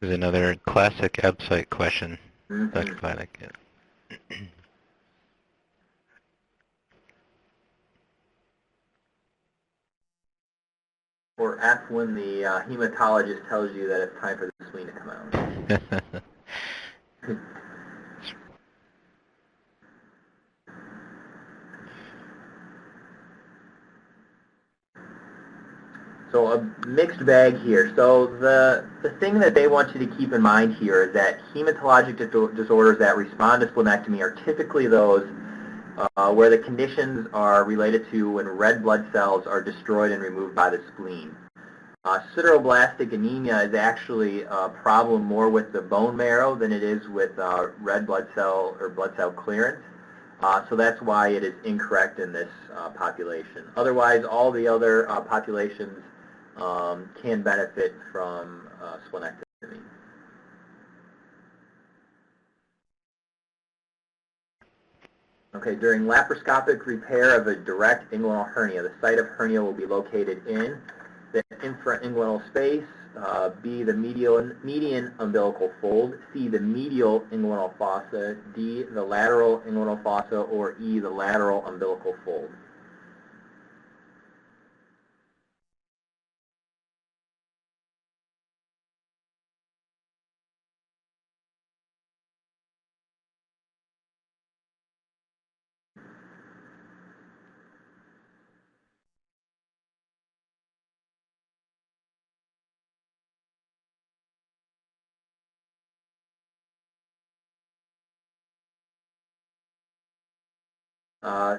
This is another classic ABSITE question, Mm-hmm. Dr. Blatnik. Yeah. Or F, when the hematologist tells you that it's time for the spleen to come out. So a mixed bag here. So the thing that they want you to keep in mind here is that hematologic disorders that respond to splenectomy are typically those where the conditions are related to when red blood cells are destroyed and removed by the spleen. Sideroblastic anemia is actually a problem more with the bone marrow than it is with red blood cell or blood cell clearance. So that's why it is incorrect in this population. Otherwise, all the other populations can benefit from splenectomy. Okay, during laparoscopic repair of a direct inguinal hernia, the site of hernia will be located in the infrainguinal space, B, the median umbilical fold, C, the medial inguinal fossa, D, the lateral inguinal fossa, or E, the lateral umbilical fold.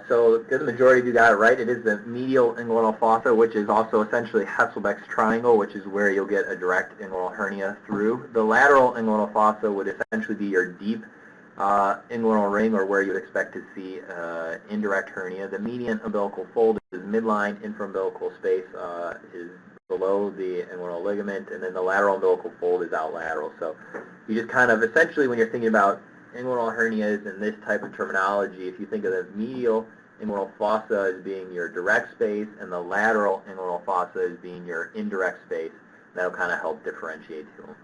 So the majority of you got it right. It is the medial inguinal fossa, which is also essentially Hasselbeck's triangle, which is where you'll get a direct inguinal hernia through. The lateral inguinal fossa would essentially be your deep inguinal ring, or where you would expect to see indirect hernia. The median umbilical fold is midline, infraumbilical space is below the inguinal ligament, and then the lateral umbilical fold is out lateral. So you just kind of, essentially when you're thinking about inguinal hernias and this type of terminology, if you think of the medial inguinal fossa as being your direct space and the lateral inguinal fossa as being your indirect space, that'll kind of help differentiate them.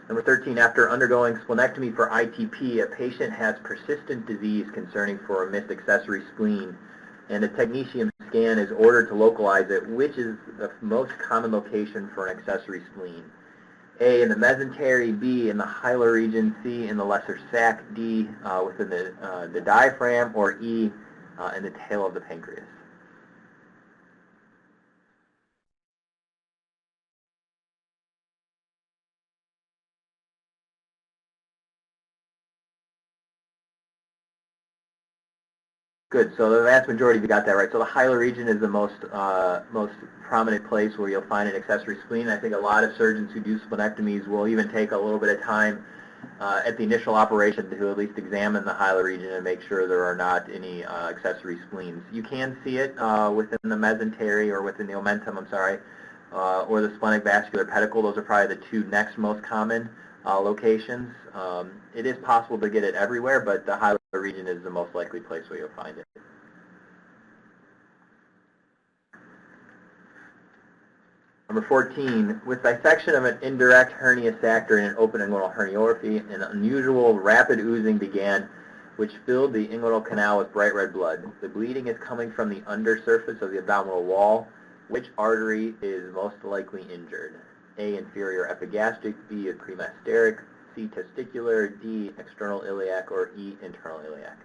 Number 13, after undergoing splenectomy for ITP, a patient has persistent disease concerning for a missed accessory spleen, and a technetium scan is ordered to localize it. Which is the most common location for an accessory spleen? A, in the mesentery, B, in the hilar region, C, in the lesser sac, D, within the diaphragm, or E, in the tail of the pancreas. Good. So the vast majority of you got that right. So the hilar region is the most prominent place where you'll find an accessory spleen. I think a lot of surgeons who do splenectomies will even take a little bit of time at the initial operation to at least examine the hilar region and make sure there are not any accessory spleens. You can see it within the mesentery, or within the omentum, or the splenic vascular pedicle. Those are probably the two next most common locations. It is possible to get it everywhere, but the hilar region is the most likely place where you'll find it. Number 14, with dissection of an indirect hernia sac during an open inguinal herniorrhaphy, an unusual rapid oozing began, which filled the inguinal canal with bright red blood. The bleeding is coming from the undersurface of the abdominal wall. Which artery is most likely injured? A, inferior epigastric, B, premasteric, C, testicular, D, external iliac, or E, internal iliac.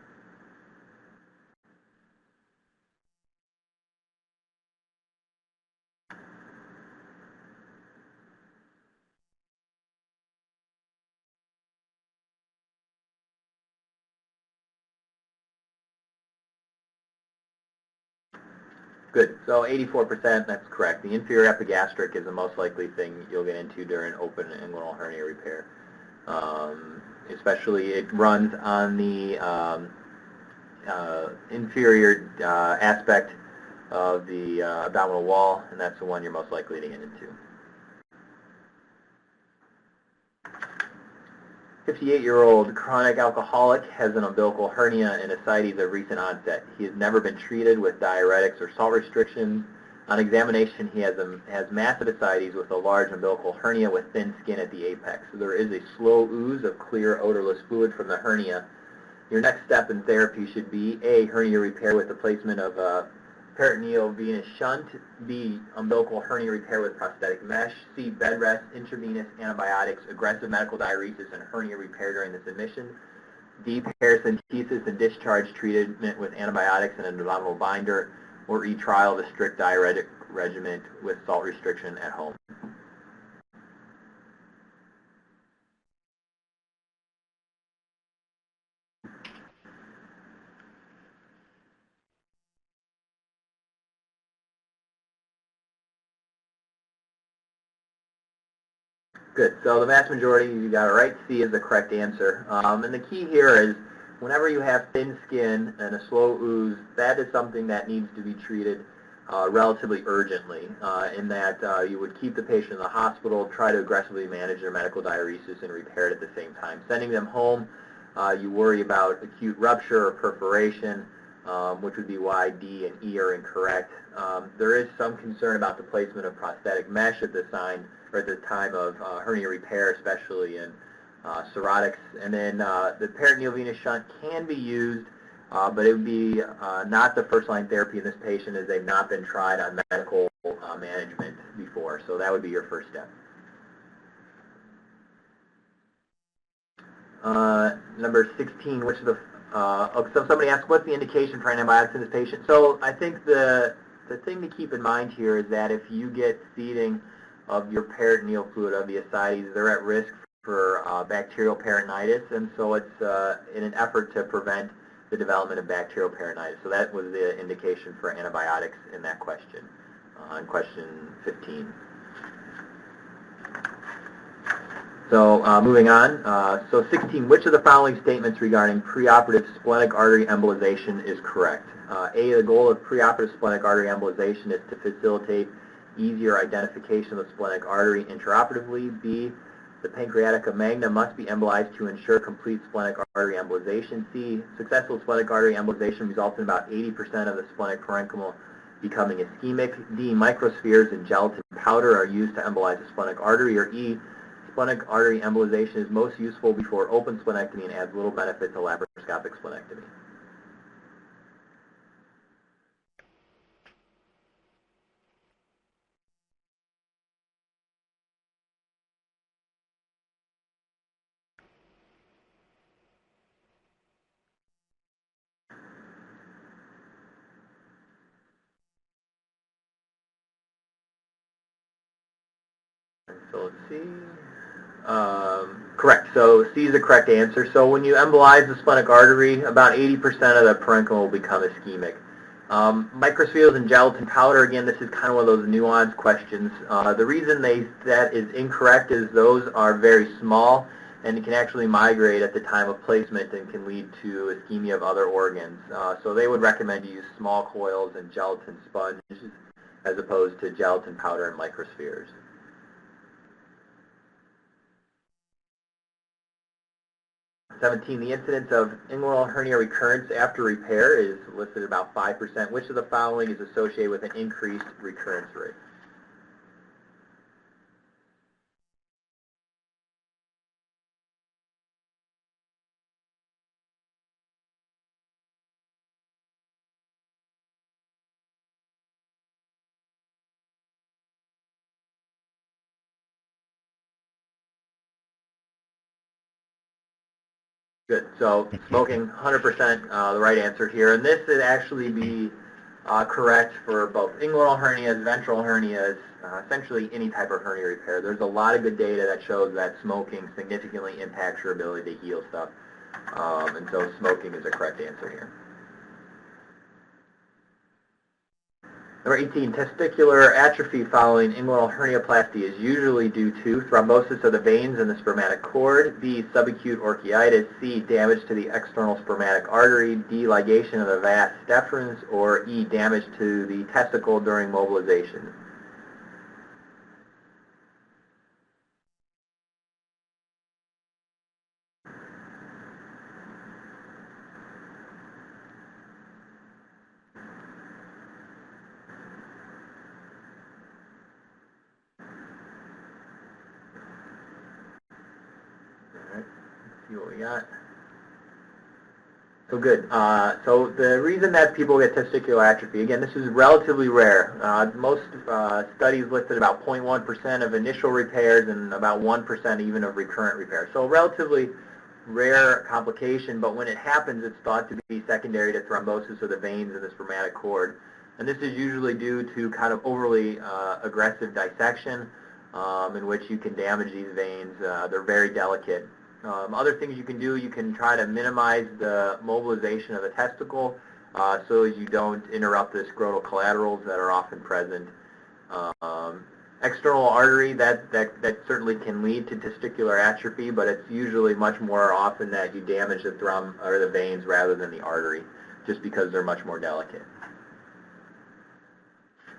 Good. So 84%, that's correct. The inferior epigastric is the most likely thing you'll get into during open inguinal hernia repair. Especially it runs on the inferior aspect of the abdominal wall, and that's the one you're most likely to get into. 58-year-old chronic alcoholic has an umbilical hernia and ascites of recent onset. He has never been treated with diuretics or salt restrictions. On examination, he has massive ascites with a large umbilical hernia with thin skin at the apex. So there is a slow ooze of clear, odorless fluid from the hernia. Your next step in therapy should be A, hernia repair with the placement of a peritoneal venous shunt, B, umbilical hernia repair with prosthetic mesh, C, bed rest, intravenous antibiotics, aggressive medical diuresis, and hernia repair during this admission, D, paracentesis and discharge treatment with antibiotics and an abdominal binder, or E, trial of a strict diuretic regimen with salt restriction at home. Good. So the vast majority, you got it right. C is the correct answer. And the key here is whenever you have thin skin and a slow ooze, that is something that needs to be treated relatively urgently in that you would keep the patient in the hospital, try to aggressively manage their medical diuresis and repair it at the same time. Sending them home, you worry about acute rupture or perforation, which would be why D and E are incorrect. There is some concern about the placement of prosthetic mesh at the time of hernia repair, especially in cirrhotics. And then the peritoneal venous shunt can be used, but it would be not the first-line therapy in this patient as they've not been tried on medical management before. So that would be your first step. Number 16, which of the so somebody asked, what's the indication for antibiotics in this patient? So I think the thing to keep in mind here is that if you get seeding of your peritoneal fluid of the ascites, they're at risk for bacterial peritonitis, and so it's in an effort to prevent the development of bacterial peritonitis. So that was the indication for antibiotics in that question, on question 15. So moving on, so 16, which of the following statements regarding preoperative splenic artery embolization is correct? A, the goal of preoperative splenic artery embolization is to facilitate easier identification of the splenic artery intraoperatively. B, the pancreatica magna must be embolized to ensure complete splenic artery embolization. C, successful splenic artery embolization results in about 80% of the splenic parenchyma becoming ischemic. D, microspheres and gelatin powder are used to embolize the splenic artery. Or E, splenic artery embolization is most useful before open splenectomy and adds little benefit to laparoscopic splenectomy. So let's see. Correct. So C is the correct answer. So when you embolize the splenic artery, about 80% of the parenchyma will become ischemic. Microspheres and gelatin powder, again, this is kind of one of those nuanced questions. The reason that is incorrect is those are very small and can actually migrate at the time of placement and can lead to ischemia of other organs. So they would recommend you use small coils and gelatin sponges as opposed to gelatin powder and microspheres. The incidence of inguinal hernia recurrence after repair is listed at about 5%. Which of the following is associated with an increased recurrence rate? Good. So smoking, 100% the right answer here. And this would actually be correct for both inguinal hernias, ventral hernias, essentially any type of hernia repair. There's a lot of good data that shows that smoking significantly impacts your ability to heal stuff. And so smoking is the correct answer here. Number 18, testicular atrophy following inguinal herniaplasty is usually due to thrombosis of the veins in the spermatic cord, B, subacute orchitis, C, damage to the external spermatic artery, D, ligation of the vas deferens, or E, damage to the testicle during mobilization. See what we got. So good. So the reason that people get testicular atrophy, again, this is relatively rare. Most studies listed about 0.1% of initial repairs and about 1% even of recurrent repairs. So relatively rare complication, but when it happens, it's thought to be secondary to thrombosis of the veins in the spermatic cord. And this is usually due to kind of overly aggressive dissection in which you can damage these veins. They're very delicate. Other things you can do, you can try to minimize the mobilization of the testicle so as you don't interrupt the scrotal collaterals that are often present. External artery, that certainly can lead to testicular atrophy, but it's usually much more often that you damage the or the veins rather than the artery, just because they're much more delicate.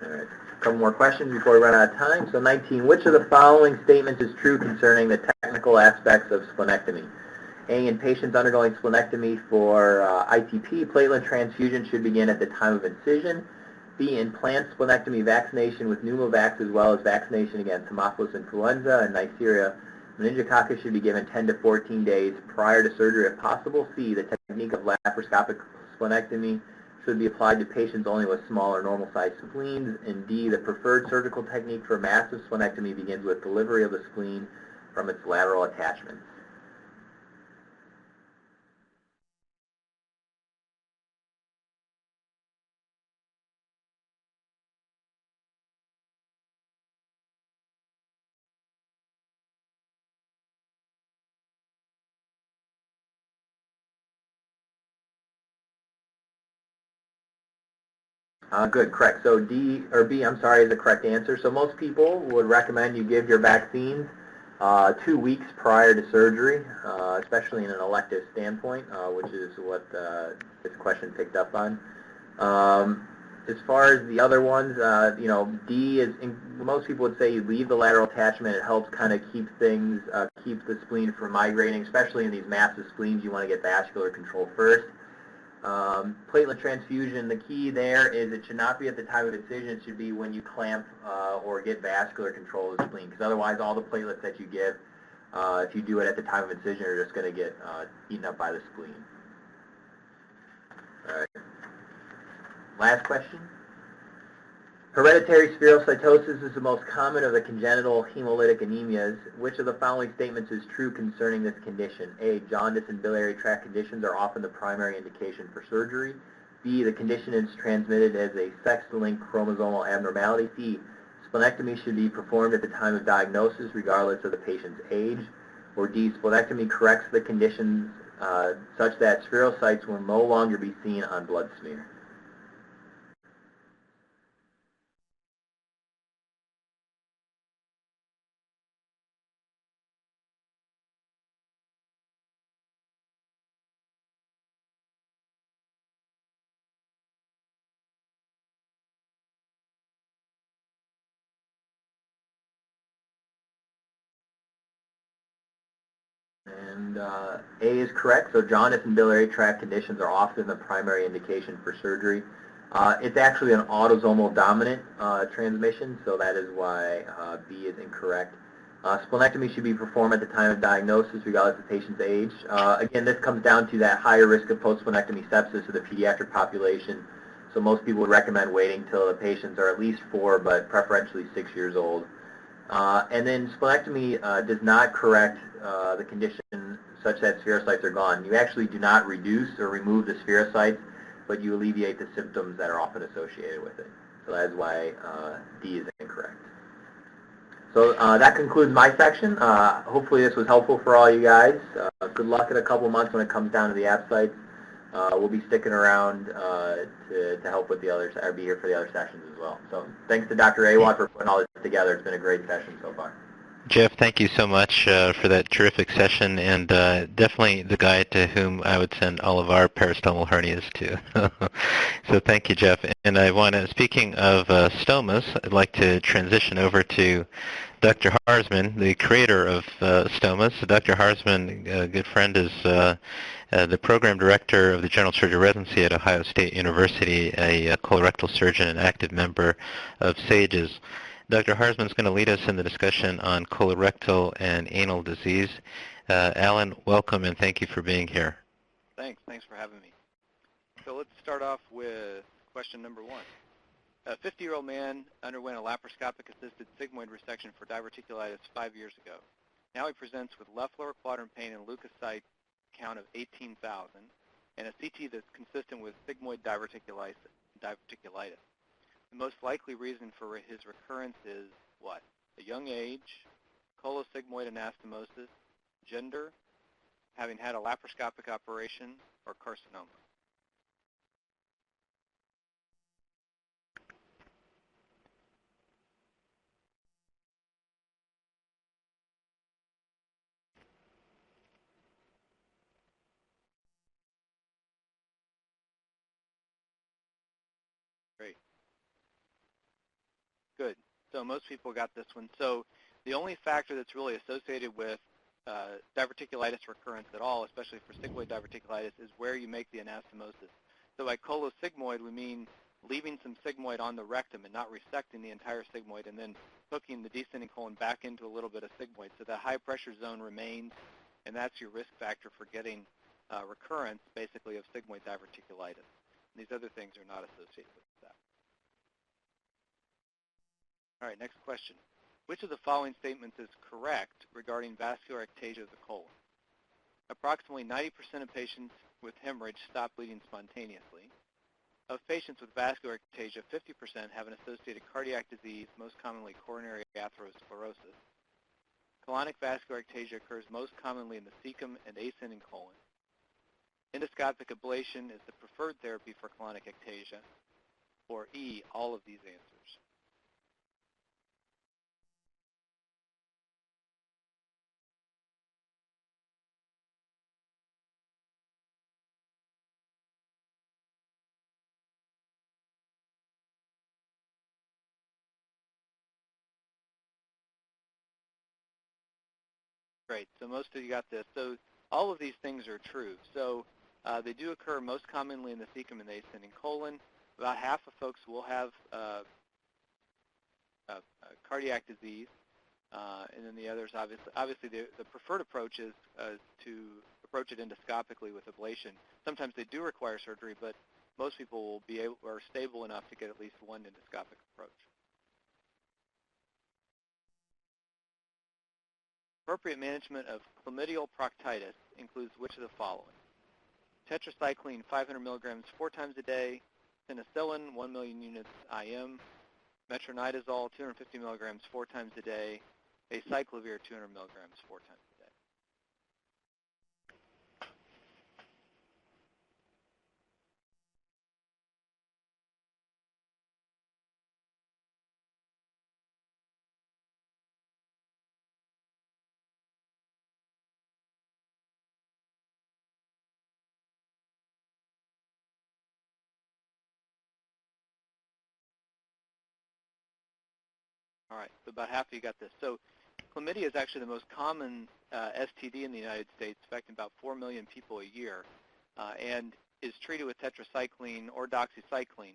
All right. A couple more questions before we run out of time. So 19, which of the following statements is true concerning the technical aspects of splenectomy? A, in patients undergoing splenectomy for ITP, platelet transfusion should begin at the time of incision. B, in planned splenectomy, vaccination with pneumovax as well as vaccination against Haemophilus influenza and Neisseria meningococcus should be given 10 to 14 days prior to surgery if possible. C, the technique of laparoscopic splenectomy should be applied to patients only with small or normal-sized spleens. And D, the preferred surgical technique for massive splenectomy begins with delivery of the spleen from its lateral attachments. Good, correct. So D, or B, I'm sorry, is the correct answer. So most people would recommend you give your vaccines 2 weeks prior to surgery, especially in an elective standpoint, which is what this question picked up on. As far as the other ones, D is, most people would say you leave the lateral attachment. It helps kind of keep things, keep the spleen from migrating, especially in these massive spleens. You want to get vascular control first. Platelet transfusion, the key there is it should not be at the time of incision. It should be when you clamp or get vascular control of the spleen, because otherwise all the platelets that you give, if you do it at the time of incision, are just going to get eaten up by the spleen. All right. Last question. Hereditary spherocytosis is the most common of the congenital hemolytic anemias. Which of the following statements is true concerning this condition? A, jaundice and biliary tract conditions are often the primary indication for surgery. B, the condition is transmitted as a sex-linked chromosomal abnormality. C, splenectomy should be performed at the time of diagnosis regardless of the patient's age. Or D, splenectomy corrects the conditions such that spherocytes will no longer be seen on blood smear. And A is correct. So jaundice and biliary tract conditions are often the primary indication for surgery. It's actually an autosomal dominant transmission, so that is why B is incorrect. Splenectomy should be performed at the time of diagnosis, regardless of the patient's age. Again, this comes down to that higher risk of post-splenectomy sepsis of the pediatric population. So most people would recommend waiting until the patients are at least 4, but preferentially 6 years old. And then splenectomy does not correct the condition such that spherocytes are gone. You actually do not reduce or remove the spherocytes, but you alleviate the symptoms that are often associated with it. So that is why D is incorrect. So that concludes my section. Hopefully this was helpful for all you guys. Good luck in a couple months when it comes down to the ABSITE. we'll be sticking around to help with the others, or be here for the other sessions as well. So thanks to Dr. Awad for putting all this together. It's been a great session so far. Jeff, thank you so much for that terrific session, and definitely the guy to whom I would send all of our peristomal hernias to. So thank you, Jeff. And I want to, speaking of stomas, I'd like to transition over to Dr. Harzman, the creator of stomas. So Dr. Harzman, a good friend, is the program director of the general surgery residency at Ohio State University, a colorectal surgeon and active member of SAGES. Dr. Harzman is going to lead us in the discussion on colorectal and anal disease. Alan, welcome and thank you for being here. Thanks for having me. So let's start off with question number 1. A 50-year-old man underwent a laparoscopic-assisted sigmoid resection for diverticulitis 5 years ago. Now he presents with left lower quadrant pain and leukocyte count of 18,000 and a CT that's consistent with sigmoid diverticulitis. The most likely reason for his recurrence is what? A young age, colosigmoid anastomosis, gender, having had a laparoscopic operation, or carcinoma. Great. Good. So most people got this one. So the only factor that's really associated with diverticulitis recurrence at all, especially for sigmoid diverticulitis, is where you make the anastomosis. So by colosigmoid, we mean leaving some sigmoid on the rectum and not resecting the entire sigmoid and then hooking the descending colon back into a little bit of sigmoid. So that high pressure zone remains, and that's your risk factor for getting recurrence, basically, of sigmoid diverticulitis. And these other things are not associated with that. All right, next question. Which of the following statements is correct regarding vascular ectasia of the colon? Approximately 90% of patients with hemorrhage stop bleeding spontaneously. Of patients with vascular ectasia, 50% have an associated cardiac disease, most commonly coronary atherosclerosis. Colonic vascular ectasia occurs most commonly in the cecum and ascending colon. Endoscopic ablation is the preferred therapy for colonic ectasia. Or E, all of these answers. Great. So most of you got this. So all of these things are true. So they do occur most commonly in the cecum and the ascending colon. About half of folks will have cardiac disease, and then the others, obviously the preferred approach is to approach it endoscopically with ablation. Sometimes they do require surgery, but most people will be able, are stable enough to get at least one endoscopic approach. Appropriate management of chlamydial proctitis includes which of the following? Tetracycline 500 milligrams 4 times a day, penicillin 1 million units IM, metronidazole 250 milligrams 4 times a day, acyclovir 200 milligrams 4 times a day. All right, so about half of you got this. So chlamydia is actually the most common STD in the United States, affecting about 4 million people a year, and is treated with tetracycline or doxycycline.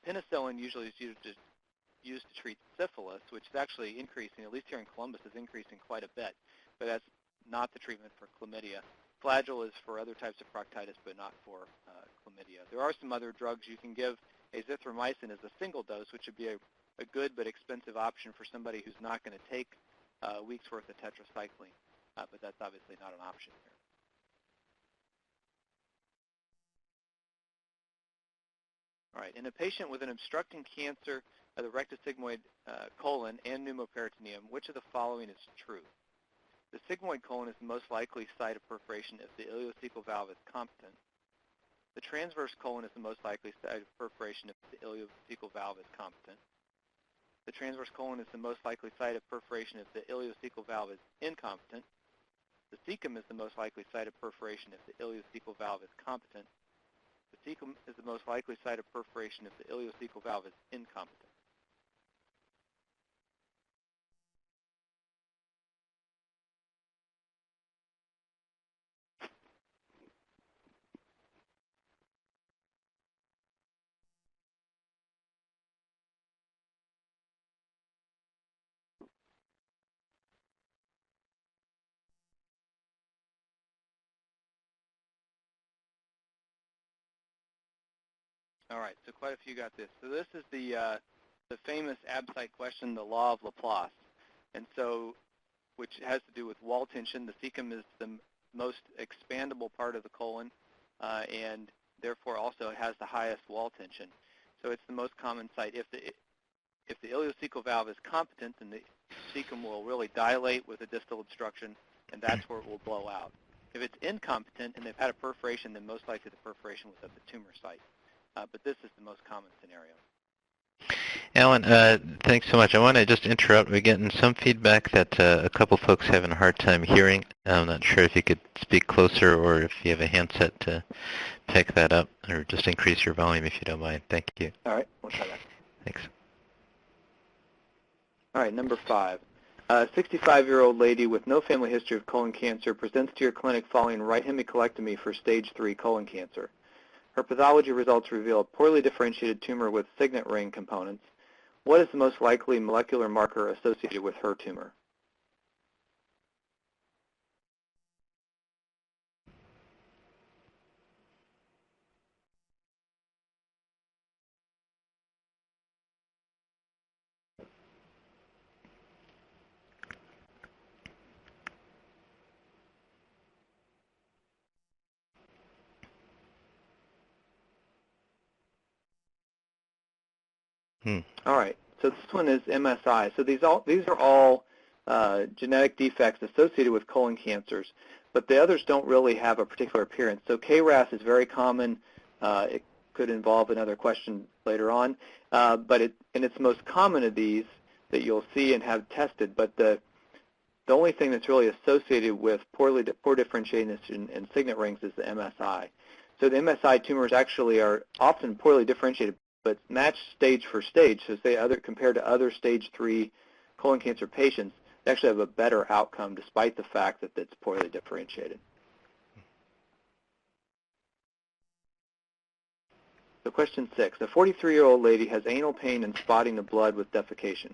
Penicillin usually is used to treat syphilis, which is actually increasing, at least here in Columbus, is increasing quite a bit, but that's not the treatment for chlamydia. Flagyl is for other types of proctitis, but not for chlamydia. There are some other drugs you can give. Azithromycin is a single dose, which would be a good but expensive option for somebody who's not going to take a week's worth of tetracycline, but that's obviously not an option here. All right, in a patient with an obstructing cancer of the rectosigmoid colon and pneumoperitoneum, which of the following is true? The sigmoid colon is the most likely site of perforation if the ileocecal valve is competent. The transverse colon is the most likely site of perforation if the ileocecal valve is competent. The transverse colon is the most likely site of perforation if the ileocecal valve is incompetent. The cecum is the most likely site of perforation if the ileocecal valve is competent. The cecum is the most likely site of perforation if the ileocecal valve is incompetent. All right, so quite a few got this. So this is the famous ABSITE question, the law of Laplace, and so which has to do with wall tension. The cecum is the most expandable part of the colon, and therefore also it has the highest wall tension. So it's the most common site. If the ileocecal valve is competent, then the cecum will really dilate with a distal obstruction, and that's where it will blow out. If it's incompetent and they've had a perforation, then most likely the perforation was at the tumor site. But this is the most common scenario. Alan, thanks so much. I want to just interrupt. We're getting some feedback that a couple folks having a hard time hearing. I'm not sure if you could speak closer or if you have a handset to pick that up, or just increase your volume if you don't mind. Thank you. All right, we'll try that. Thanks. All right, number 5. A 65-year-old lady with no family history of colon cancer presents to your clinic following right hemicolectomy for stage 3 colon cancer. Her pathology results reveal a poorly differentiated tumor with signet ring components. What is the most likely molecular marker associated with her tumor? All right, so this one is MSI. So these are all genetic defects associated with colon cancers, but the others don't really have a particular appearance. So KRAS is very common. It could involve another question later on, but it's the most common of these that you'll see and have tested. But the only thing that's really associated with poor differentiation in signet rings is the MSI. So the MSI tumors actually are often poorly differentiated, but matched stage for stage. So say compared to other stage 3 colon cancer patients, they actually have a better outcome despite the fact that it's poorly differentiated. So question 6, a 43-year-old lady has anal pain and spotting of blood with defecation.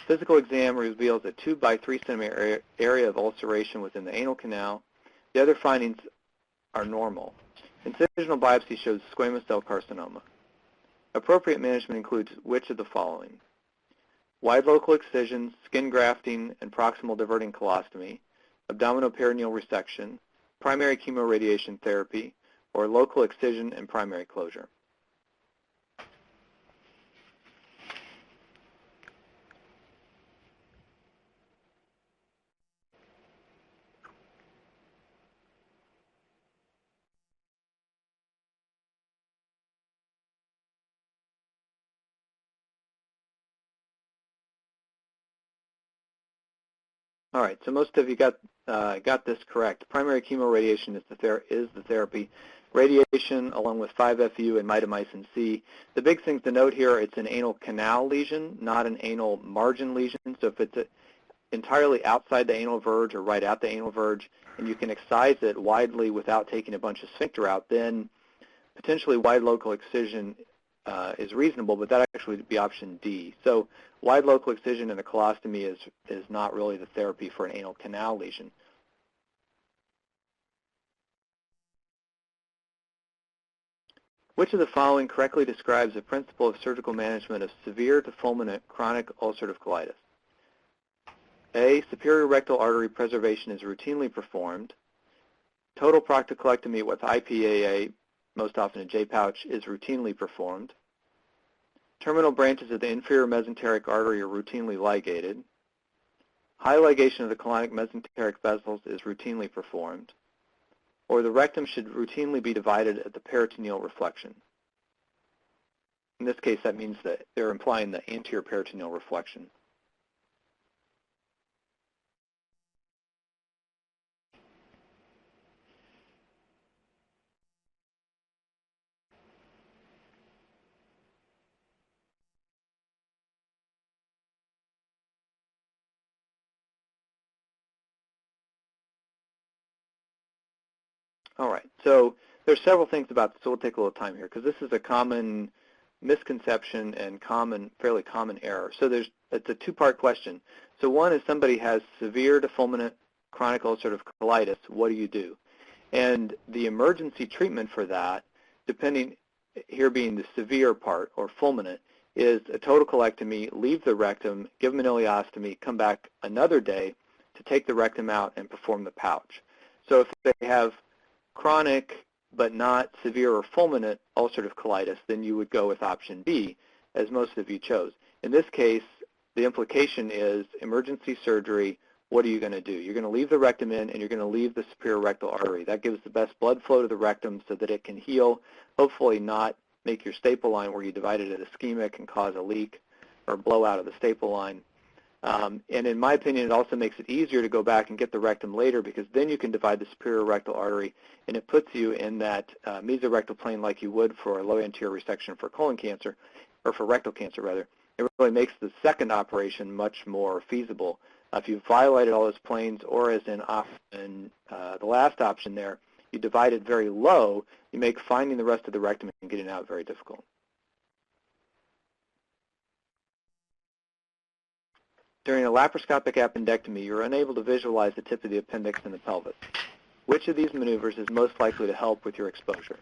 Physical exam reveals a 2 by 3 centimeter area of ulceration within the anal canal. The other findings are normal. Incisional biopsy shows squamous cell carcinoma. Appropriate management includes which of the following? Wide local excision, skin grafting, and proximal diverting colostomy, abdominoperineal resection, primary chemoradiation therapy, or local excision and primary closure. All right, so most of you got this correct. Primary chemoradiation is the therapy. Radiation, along with 5-FU and mitomycin C. The big things to note here, it's an anal canal lesion, not an anal margin lesion. So if it's entirely outside the anal verge or right at the anal verge, and you can excise it widely without taking a bunch of sphincter out, then potentially wide local excision is reasonable, but that actually would be option D. So wide local excision and a colostomy is not really the therapy for an anal canal lesion. Which of the following correctly describes the principle of surgical management of severe to fulminant chronic ulcerative colitis? A, superior rectal artery preservation is routinely performed. Total proctocolectomy with IPAA, most often a J-pouch, is routinely performed. Terminal branches of the inferior mesenteric artery are routinely ligated. High ligation of the colonic mesenteric vessels is routinely performed. or the rectum should routinely be divided at the peritoneal reflection. In this case, that means that they're implying the anterior peritoneal reflection. All right, so there's several things about this, so we'll take a little time here, because this is a common misconception and fairly common error. So it's a two-part question. So one is somebody has severe to fulminant chronic ulcerative colitis, what do you do? And the emergency treatment for that, depending, here being the severe part, or fulminant, is a total colectomy, leave the rectum, give them an ileostomy, come back another day to take the rectum out and perform the pouch. So if they have chronic but not severe or fulminant ulcerative colitis, then you would go with option B, as most of you chose. In this case, the implication is emergency surgery. What are you going to do? You're going to leave the rectum in, and you're going to leave the superior rectal artery. That gives the best blood flow to the rectum so that it can heal, hopefully not make your staple line where you divided it ischemic and cause a leak or blowout of the staple line. And in my opinion, it also makes it easier to go back and get the rectum later, because then you can divide the superior rectal artery, and it puts you in that mesorectal plane like you would for a low anterior resection for colon cancer, or for rectal cancer rather. It really makes the second operation much more feasible. If you've violated all those planes, or as in the last option there, you divide it very low, you make finding the rest of the rectum and getting out very difficult. During a laparoscopic appendectomy, you're unable to visualize the tip of the appendix in the pelvis. Which of these maneuvers is most likely to help with your exposure?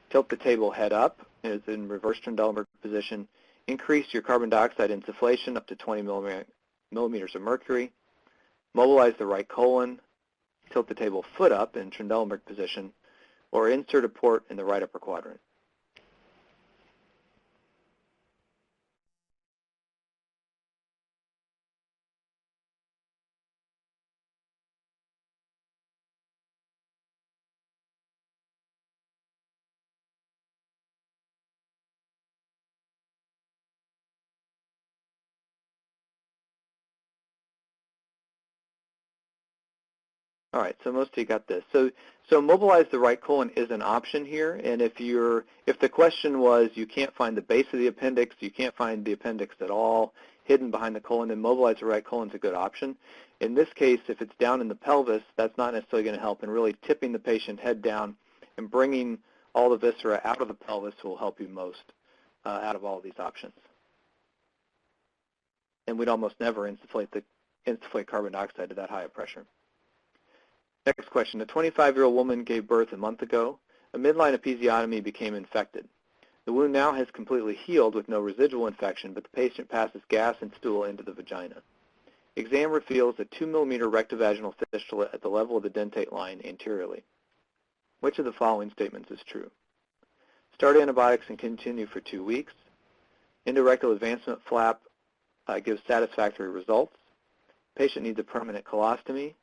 Tilt the table head up, as in reverse Trendelenburg position. Increase your carbon dioxide insufflation up to 20 millimeters of mercury. Mobilize the right colon. Tilt the table foot up in Trendelenburg position. Or insert a port in the right upper quadrant. All right, so most of you got this. So mobilize the right colon is an option here, and if the question was you can't find the base of the appendix, you can't find the appendix at all, hidden behind the colon, then mobilize the right colon is a good option. In this case, if it's down in the pelvis, that's not necessarily going to help, and really tipping the patient head down and bringing all the viscera out of the pelvis will help you most out of all of these options. And we'd almost never insufflate carbon dioxide to that high a pressure. Next question. A 25-year-old woman gave birth a month ago. A midline episiotomy became infected. The wound now has completely healed with no residual infection, but the patient passes gas and stool into the vagina. Exam reveals a 2-millimeter rectovaginal fistula at the level of the dentate line anteriorly. Which of the following statements is true? Start antibiotics and continue for 2 weeks. Endorectal advancement flap gives satisfactory results. Patient needs a permanent colostomy.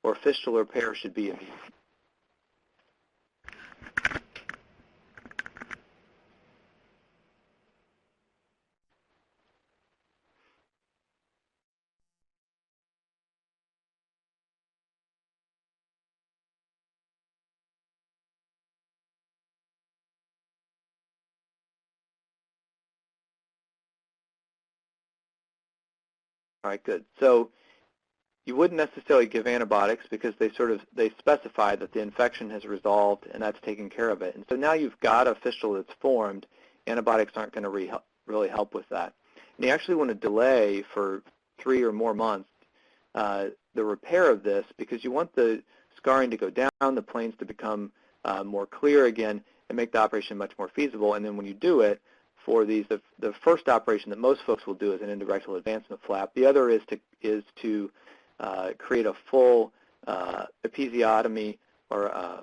Or fistula repair should be immediate. All right, good. So you wouldn't necessarily give antibiotics because they specify that the infection has resolved and that's taking care of it. And so now you've got a fistula that's formed. Antibiotics aren't going to really help with that. And you actually want to delay for 3 or more months the repair of this, because you want the scarring to go down, the planes to become more clear again, and make the operation much more feasible. And then when you do it, for these, the first operation that most folks will do is an endorectal advancement flap. The other is to create a full episiotomy, or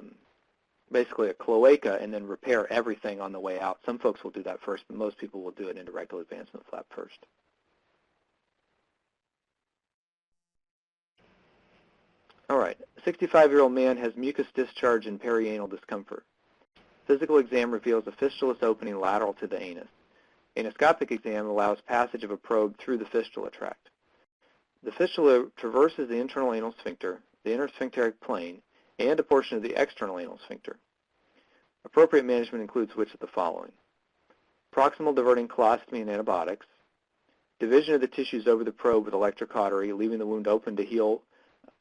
basically a cloaca, and then repair everything on the way out. Some folks will do that first, but most people will do an endorectal advancement flap first. All right. A 65-year-old man has mucus discharge and perianal discomfort. Physical exam reveals a fistulous opening lateral to the anus. Anoscopic exam allows passage of a probe through the fistula tract. The fistula traverses the internal anal sphincter, the intersphincteric plane, and a portion of the external anal sphincter. Appropriate management includes which of the following? Proximal diverting colostomy and antibiotics, division of the tissues over the probe with electrocautery, leaving the wound open to heal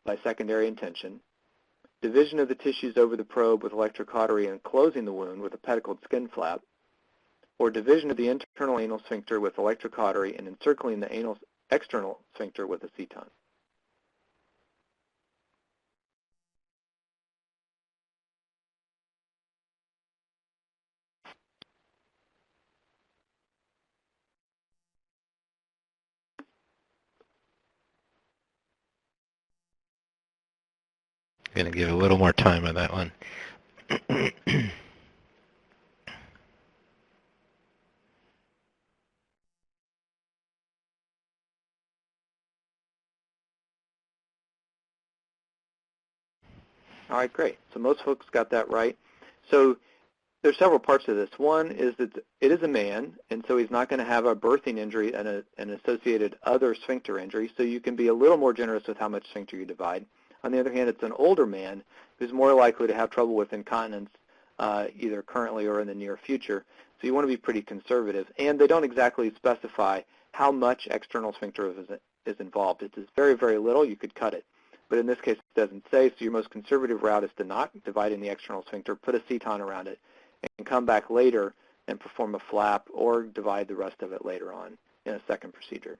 by secondary intention, division of the tissues over the probe with electrocautery and closing the wound with a pedicled skin flap, or division of the internal anal sphincter with electrocautery and encircling the anal external sphincter with a ceton. Going to give a little more time on that one. All right, great. So most folks got that right. So there's several parts to this. One is that it is a man, and so he's not going to have a birthing injury and an associated other sphincter injury, so you can be a little more generous with how much sphincter you divide. On the other hand, it's an older man who's more likely to have trouble with incontinence either currently or in the near future, so you want to be pretty conservative. And they don't exactly specify how much external sphincter is involved. If it's very, very little, you could cut it. But in this case, it doesn't say, so your most conservative route is to not divide in the external sphincter, put a ceton around it, and come back later and perform a flap or divide the rest of it later on in a second procedure.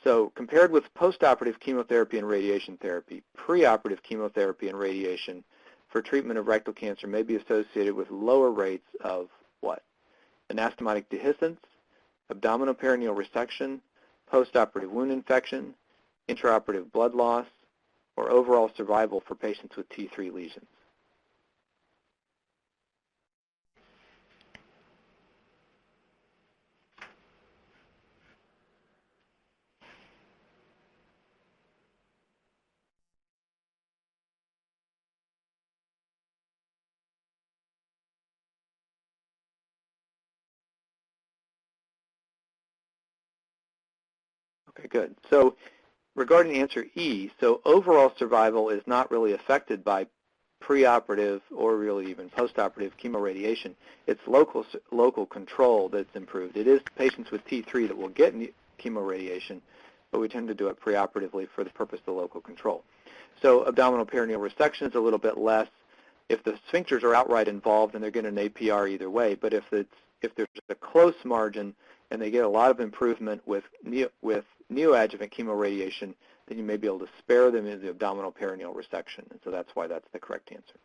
So compared with postoperative chemotherapy and radiation therapy, preoperative chemotherapy and radiation for treatment of rectal cancer may be associated with lower rates of what? Anastomotic dehiscence, abdominal perineal resection, postoperative wound infection, intraoperative blood loss, or overall survival for patients with T3 lesions. Okay, good. So regarding answer E, so overall survival is not really affected by preoperative or really even postoperative chemoradiation. It's local control that's improved. It is patients with T3 that will get chemoradiation, but we tend to do it preoperatively for the purpose of local control. So abdominal perineal resection is a little bit less. If the sphincters are outright involved, then they're getting an APR either way. But if there's a close margin and they get a lot of improvement with neoadjuvant chemoradiation, then you may be able to spare them in the abdominal perineal resection. And so that's why that's the correct answer.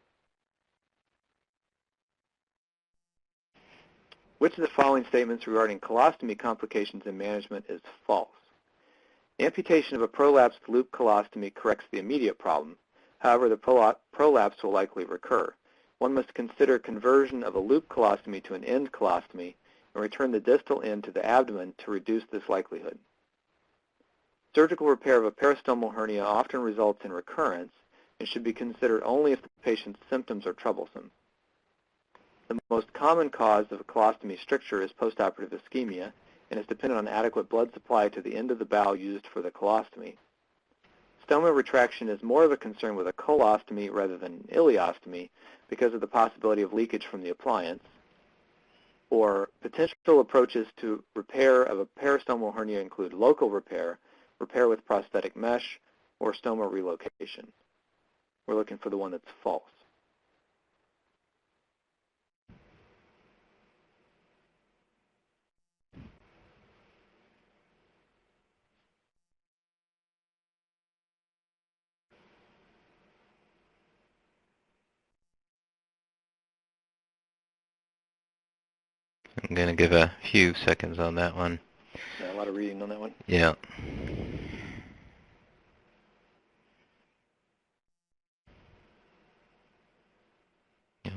Which of the following statements regarding colostomy complications and management is false? Amputation of a prolapsed loop colostomy corrects the immediate problem. However, the prolapse will likely recur. One must consider conversion of a loop colostomy to an end colostomy and return the distal end to the abdomen to reduce this likelihood. Surgical repair of a peristomal hernia often results in recurrence and should be considered only if the patient's symptoms are troublesome. The most common cause of a colostomy stricture is postoperative ischemia and is dependent on adequate blood supply to the end of the bowel used for the colostomy. Stoma retraction is more of a concern with a colostomy rather than an ileostomy because of the possibility of leakage from the appliance. Or potential approaches to repair of a peristomal hernia include local repair, repair with prosthetic mesh, or stoma relocation. We're looking for the one that's false. I'm going to give a few seconds on that one. Yeah, a lot of reading on that one. Yeah.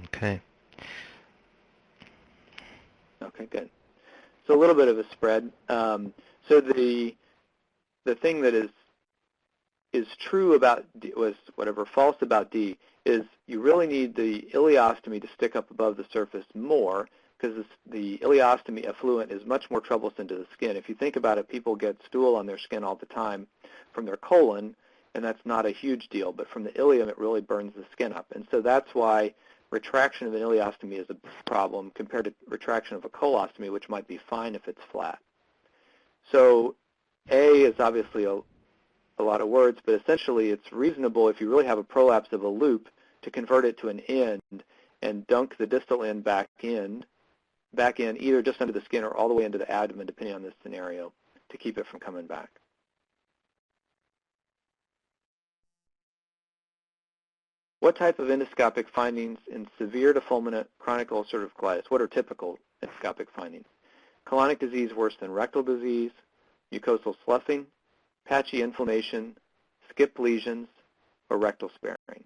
Okay. Okay, good. So a little bit of a spread. So the thing that is true about D, was whatever false about D, is you really need the ileostomy to stick up above the surface more, because the ileostomy effluent is much more troublesome to the skin. If you think about it, people get stool on their skin all the time from their colon, and that's not a huge deal, but from the ileum it really burns the skin up. And so that's why retraction of an ileostomy is a problem compared to retraction of a colostomy, which might be fine if it's flat. So A is obviously a lot of words, but essentially it's reasonable if you really have a prolapse of a loop to convert it to an end and dunk the distal end back in either just under the skin or all the way into the abdomen, depending on this scenario, to keep it from coming back. What type of endoscopic findings in severe to fulminant chronic ulcerative colitis? What are typical endoscopic findings? Colonic disease worse than rectal disease, mucosal sloughing, patchy inflammation, skip lesions, or rectal sparing.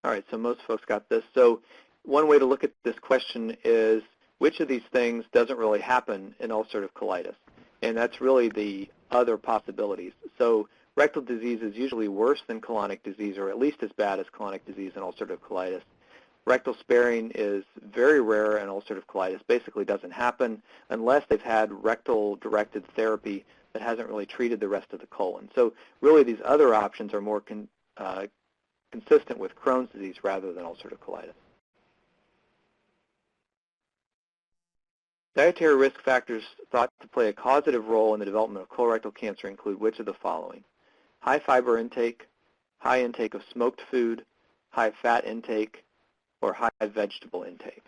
All right, so most folks got this. So one way to look at this question is, which of these things doesn't really happen in ulcerative colitis? And that's really the other possibilities. So rectal disease is usually worse than colonic disease, or at least as bad as colonic disease in ulcerative colitis. Rectal sparing is very rare in ulcerative colitis, basically doesn't happen unless they've had rectal-directed therapy that hasn't really treated the rest of the colon. So really these other options are more consistent with Crohn's disease rather than ulcerative colitis. Dietary risk factors thought to play a causative role in the development of colorectal cancer include which of the following? High fiber intake, high intake of smoked food, high fat intake, or high vegetable intake.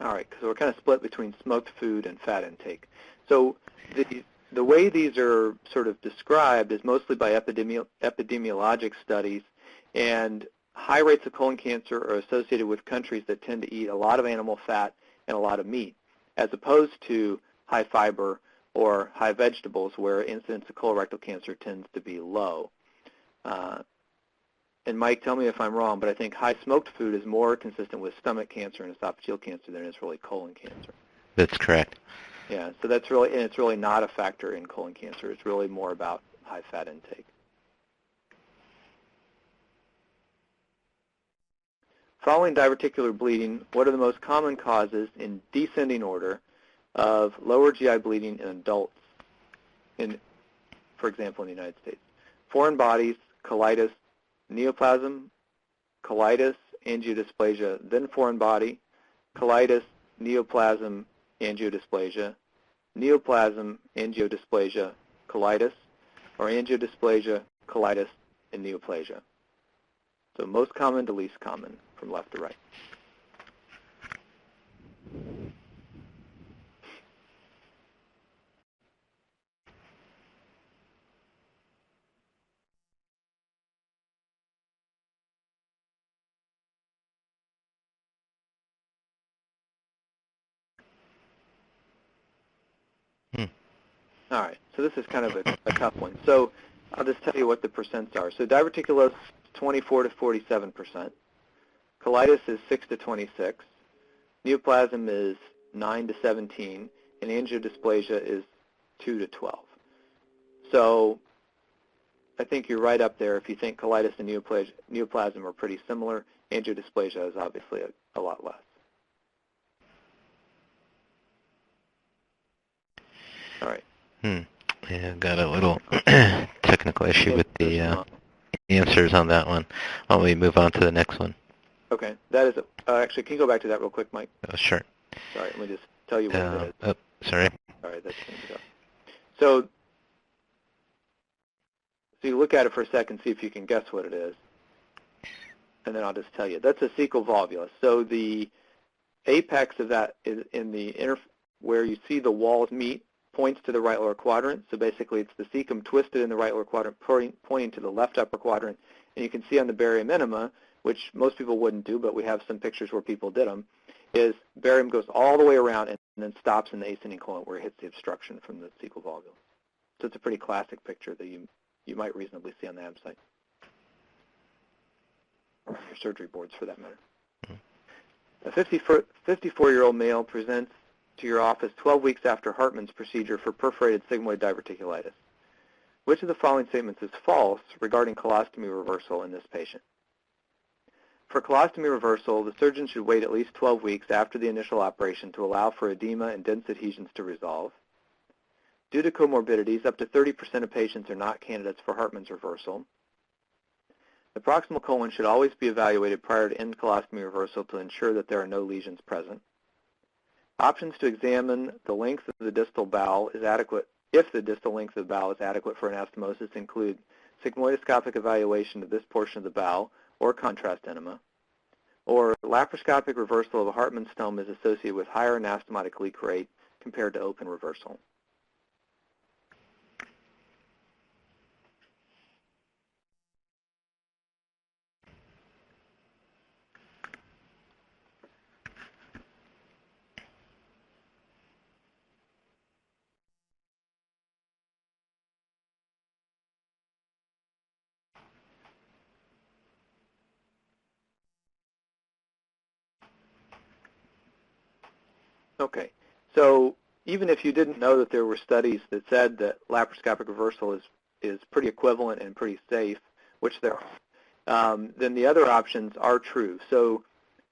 All right, so we're kind of split between smoked food and fat intake. So the way these are sort of described is mostly by epidemiologic studies, and high rates of colon cancer are associated with countries that tend to eat a lot of animal fat and a lot of meat, as opposed to high fiber or high vegetables, where incidence of colorectal cancer tends to be low. And Mike, tell me if I'm wrong, but I think high smoked food is more consistent with stomach cancer and esophageal cancer than it is really colon cancer. That's correct. Yeah, so that's really, and it's really not a factor in colon cancer. It's really more about high fat intake. Following diverticular bleeding, what are the most common causes in descending order of lower GI bleeding in adults, for example, in the United States? Foreign bodies, colitis, neoplasm, colitis, angiodysplasia, then foreign body, colitis, neoplasm, angiodysplasia, neoplasm, angiodysplasia, colitis, or angiodysplasia, colitis, and neoplasia. So most common to least common from left to right. All right, so this is kind of a tough one. So I'll just tell you what the percents are. So diverticulosis, 24 to 47%. Colitis is 6 to 26. Neoplasm is 9 to 17. And angiodysplasia is 2 to 12. So I think you're right up there if you think colitis and neoplasm are pretty similar. Angiodysplasia is obviously a lot less. All right. Yeah, got a little technical issue with the answers on that one. Why don't we move on to the next one? Okay. That is actually, can you go back to that real quick, Mike? Sure. Sorry, let me just tell you what it is. Oh, sorry. All right, that's going to go. So you look at it for a second, see if you can guess what it is, and then I'll just tell you. That's a cecal volvulus. So the apex of that is in the where you see the walls meet, points to the right lower quadrant. So basically it's the cecum twisted in the right lower quadrant, pointing to the left upper quadrant. And you can see on the barium minima, which most people wouldn't do, but we have some pictures where people did them, is barium goes all the way around and then stops in the ascending colon where it hits the obstruction from the cecal volvulus. So it's a pretty classic picture that you might reasonably see on the ABSITE, or surgery boards for that matter. A 54-year-old male presents to your office 12 weeks after Hartman's procedure for perforated sigmoid diverticulitis. Which of the following statements is false regarding colostomy reversal in this patient? For colostomy reversal, the surgeon should wait at least 12 weeks after the initial operation to allow for edema and dense adhesions to resolve. Due to comorbidities, up to 30% of patients are not candidates for Hartman's reversal. The proximal colon should always be evaluated prior to end colostomy reversal to ensure that there are no lesions present. Options to examine the length of the distal bowel is adequate if the distal length of the bowel is adequate for anastomosis include sigmoidoscopic evaluation of this portion of the bowel or contrast enema, or laparoscopic reversal of a Hartmann stone is associated with higher anastomotic leak rate compared to open reversal. Okay, so even if you didn't know that there were studies that said that laparoscopic reversal is pretty equivalent and pretty safe, which there are, then the other options are true. So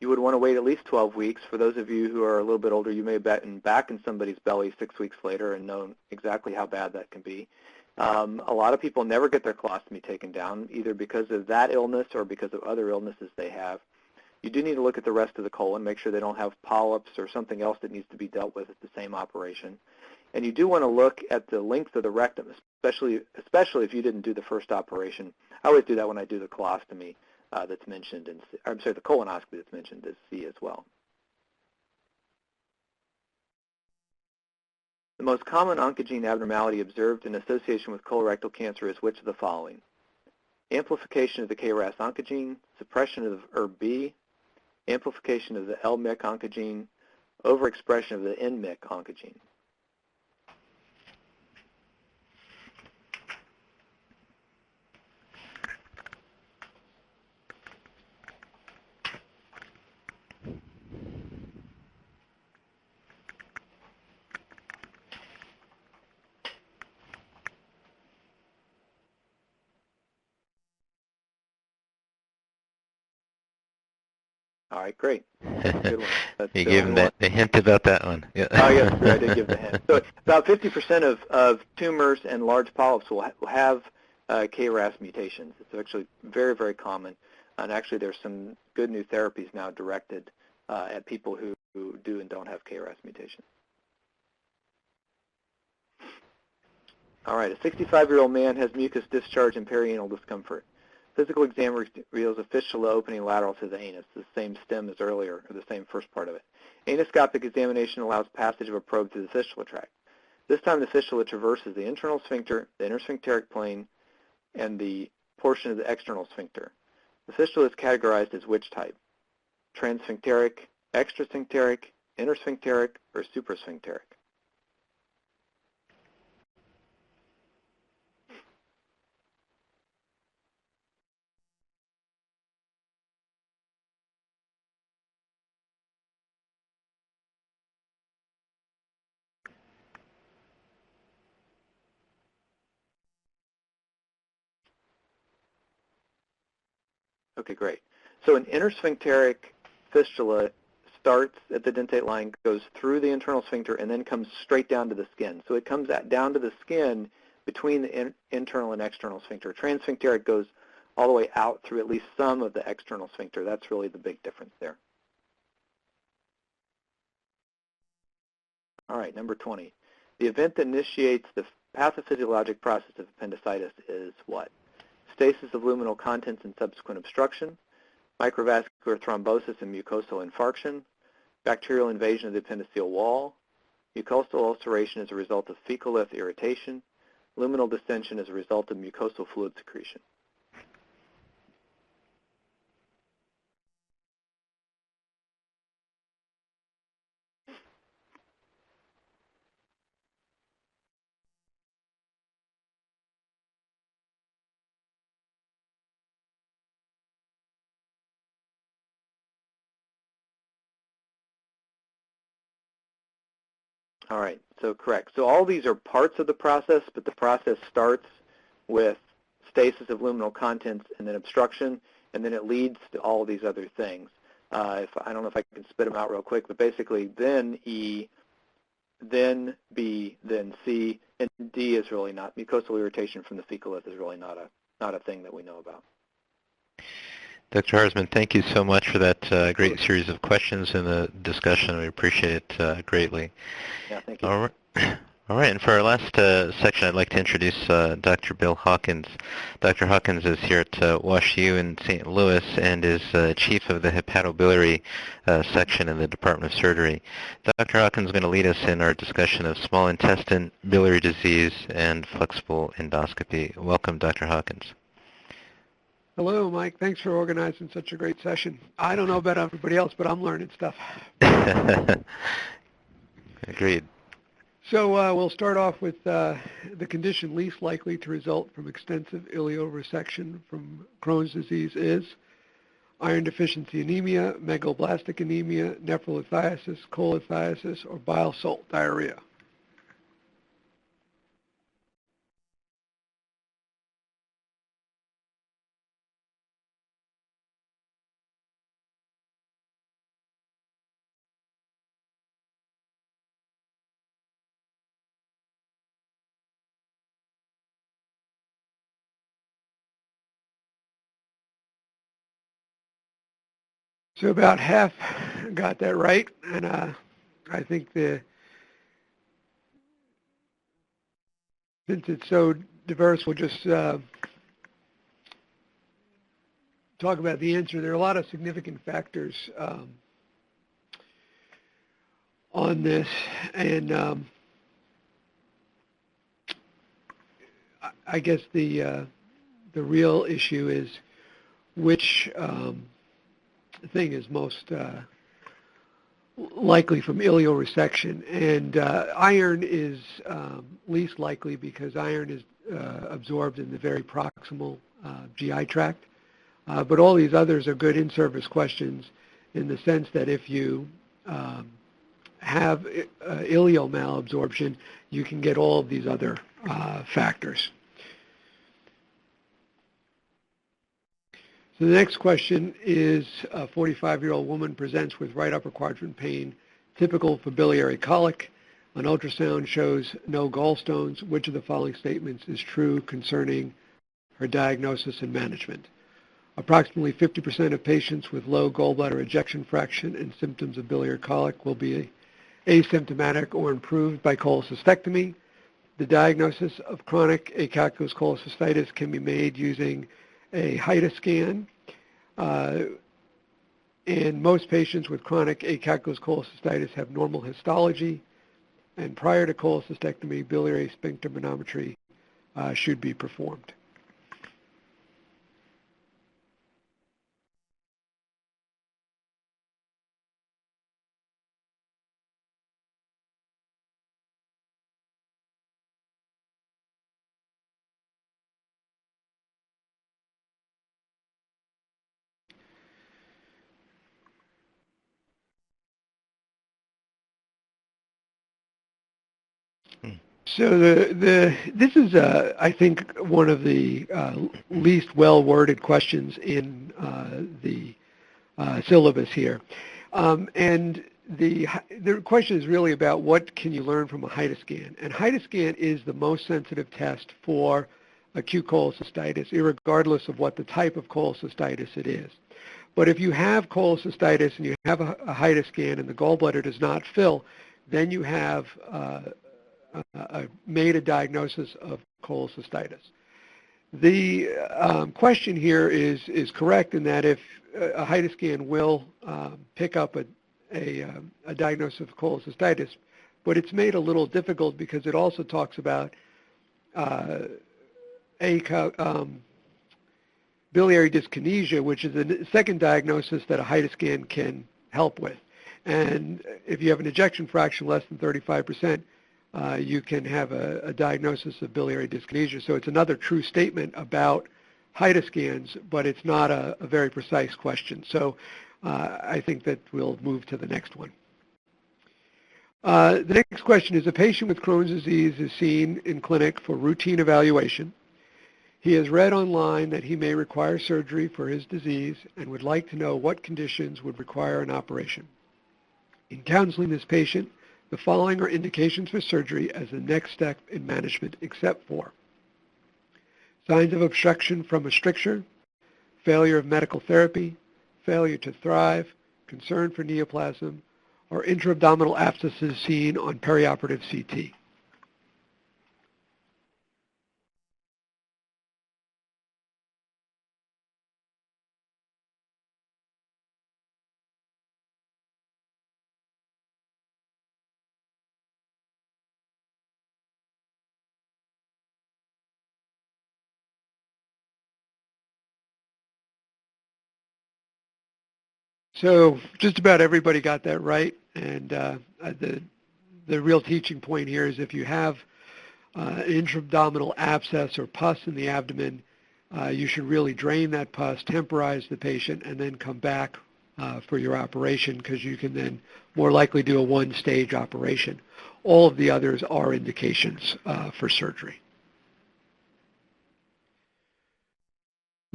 you would want to wait at least 12 weeks. For those of you who are a little bit older, you may have been back in somebody's belly 6 weeks later and known exactly how bad that can be. A lot of people never get their colostomy taken down, either because of that illness or because of other illnesses they have. You do need to look at the rest of the colon, make sure they don't have polyps or something else that needs to be dealt with at the same operation. And you do want to look at the length of the rectum, especially if you didn't do the first operation. I always do that when I do the colostomy that's mentioned in C. I'm sorry, the colonoscopy that's mentioned is C as well. The most common oncogene abnormality observed in association with colorectal cancer is which of the following? Amplification of the KRAS oncogene, suppression of ERB, amplification of the L-MYC oncogene, overexpression of the N-MYC oncogene. All right, great. Good one. That's You gave him a hint about that one. Yeah. Oh, yes, I did give the hint. So about 50% of tumors and large polyps will have KRAS mutations. It's actually very, very common. And actually, there's some good new therapies now directed at people who do and don't have KRAS mutations. All right, a 65-year-old man has mucus discharge and perianal discomfort. Physical exam reveals a fistula opening lateral to the anus, the same stem as earlier, or the same first part of it. Anoscopic examination allows passage of a probe through the fistula tract. This time the fistula traverses the internal sphincter, the intersphincteric plane, and the portion of the external sphincter. The fistula is categorized as which type? Transsphincteric, extrasphincteric, intersphincteric, or suprasphincteric? Okay, great. So an intersphincteric fistula starts at the dentate line, goes through the internal sphincter, and then comes straight down to the skin. So it comes down to the skin between the internal and external sphincter. Transsphincteric goes all the way out through at least some of the external sphincter. That's really the big difference there. All right, number 20. The event that initiates the pathophysiologic process of appendicitis is what? Stasis of luminal contents and subsequent obstruction, microvascular thrombosis and mucosal infarction, bacterial invasion of the appendiceal wall, mucosal ulceration as a result of fecal lift irritation, luminal distension as a result of mucosal fluid secretion. All right, so correct. So all these are parts of the process, but the process starts with stasis of luminal contents and then obstruction, and then it leads to all these other things. I don't know if I can spit them out real quick, but basically then E, then B, then C, and D is really not, mucosal irritation from the fecal lift is really not a thing that we know about. Dr. Harzman, thank you so much for that great series of questions and the discussion. We appreciate it greatly. Yeah, thank you. All right, and for our last section, I'd like to introduce Dr. Bill Hawkins. Dr. Hawkins is here at WashU in St. Louis and is chief of the hepatobiliary section in the Department of Surgery. Dr. Hawkins is going to lead us in our discussion of small intestine, biliary disease, and flexible endoscopy. Welcome, Dr. Hawkins. Hello, Mike. Thanks for organizing such a great session. I don't know about everybody else, but I'm learning stuff. Agreed. So we'll start off with the condition least likely to result from extensive ileoresection from Crohn's disease is iron deficiency anemia, megaloblastic anemia, nephrolithiasis, cholelithiasis, or bile salt diarrhea. So about half got that right, and I think since it's so diverse, we'll just talk about the answer. There are a lot of significant factors on this, and I guess the real issue is which thing is most likely from ileoresection, and iron is least likely because iron is absorbed in the very proximal GI tract. But all these others are good in-service questions in the sense that if you have ileal malabsorption, you can get all of these other factors. So the next question is, a 45-year-old woman presents with right upper quadrant pain, typical for biliary colic. An ultrasound shows no gallstones. Which of the following statements is true concerning her diagnosis and management? Approximately 50% of patients with low gallbladder ejection fraction and symptoms of biliary colic will be asymptomatic or improved by cholecystectomy. The diagnosis of chronic acalculous cholecystitis can be made using a HIDA scan, and most patients with chronic acalculous cholecystitis have normal histology, and prior to cholecystectomy, biliary sphincter manometry should be performed. So this is, I think, one of the least well-worded questions in the syllabus here. And the question is really about what can you learn from a HIDA scan. And HIDA scan is the most sensitive test for acute cholecystitis, irregardless of what the type of cholecystitis it is. But if you have cholecystitis and you have a HIDA scan and the gallbladder does not fill, then you have made a diagnosis of cholecystitis. The question here is correct in that if a HIDA scan will pick up a diagnosis of cholecystitis, but it's made a little difficult because it also talks about biliary dyskinesia, which is the second diagnosis that a HIDA scan can help with. And if you have an ejection fraction less than 35%, you can have a diagnosis of biliary dyskinesia. So it's another true statement about HIDA scans, but it's not a very precise question. So I think that we'll move to the next one. The next question is, a patient with Crohn's disease is seen in clinic for routine evaluation. He has read online that he may require surgery for his disease and would like to know what conditions would require an operation. In counseling this patient, the following are indications for surgery as the next step in management, except for signs of obstruction from a stricture, failure of medical therapy, failure to thrive, concern for neoplasm, or intra-abdominal abscesses seen on perioperative CT. So just about everybody got that right, and the real teaching point here is if you have an intra-abdominal abscess or pus in the abdomen, you should really drain that pus, temporize the patient, and then come back for your operation, because you can then more likely do a one-stage operation. All of the others are indications for surgery.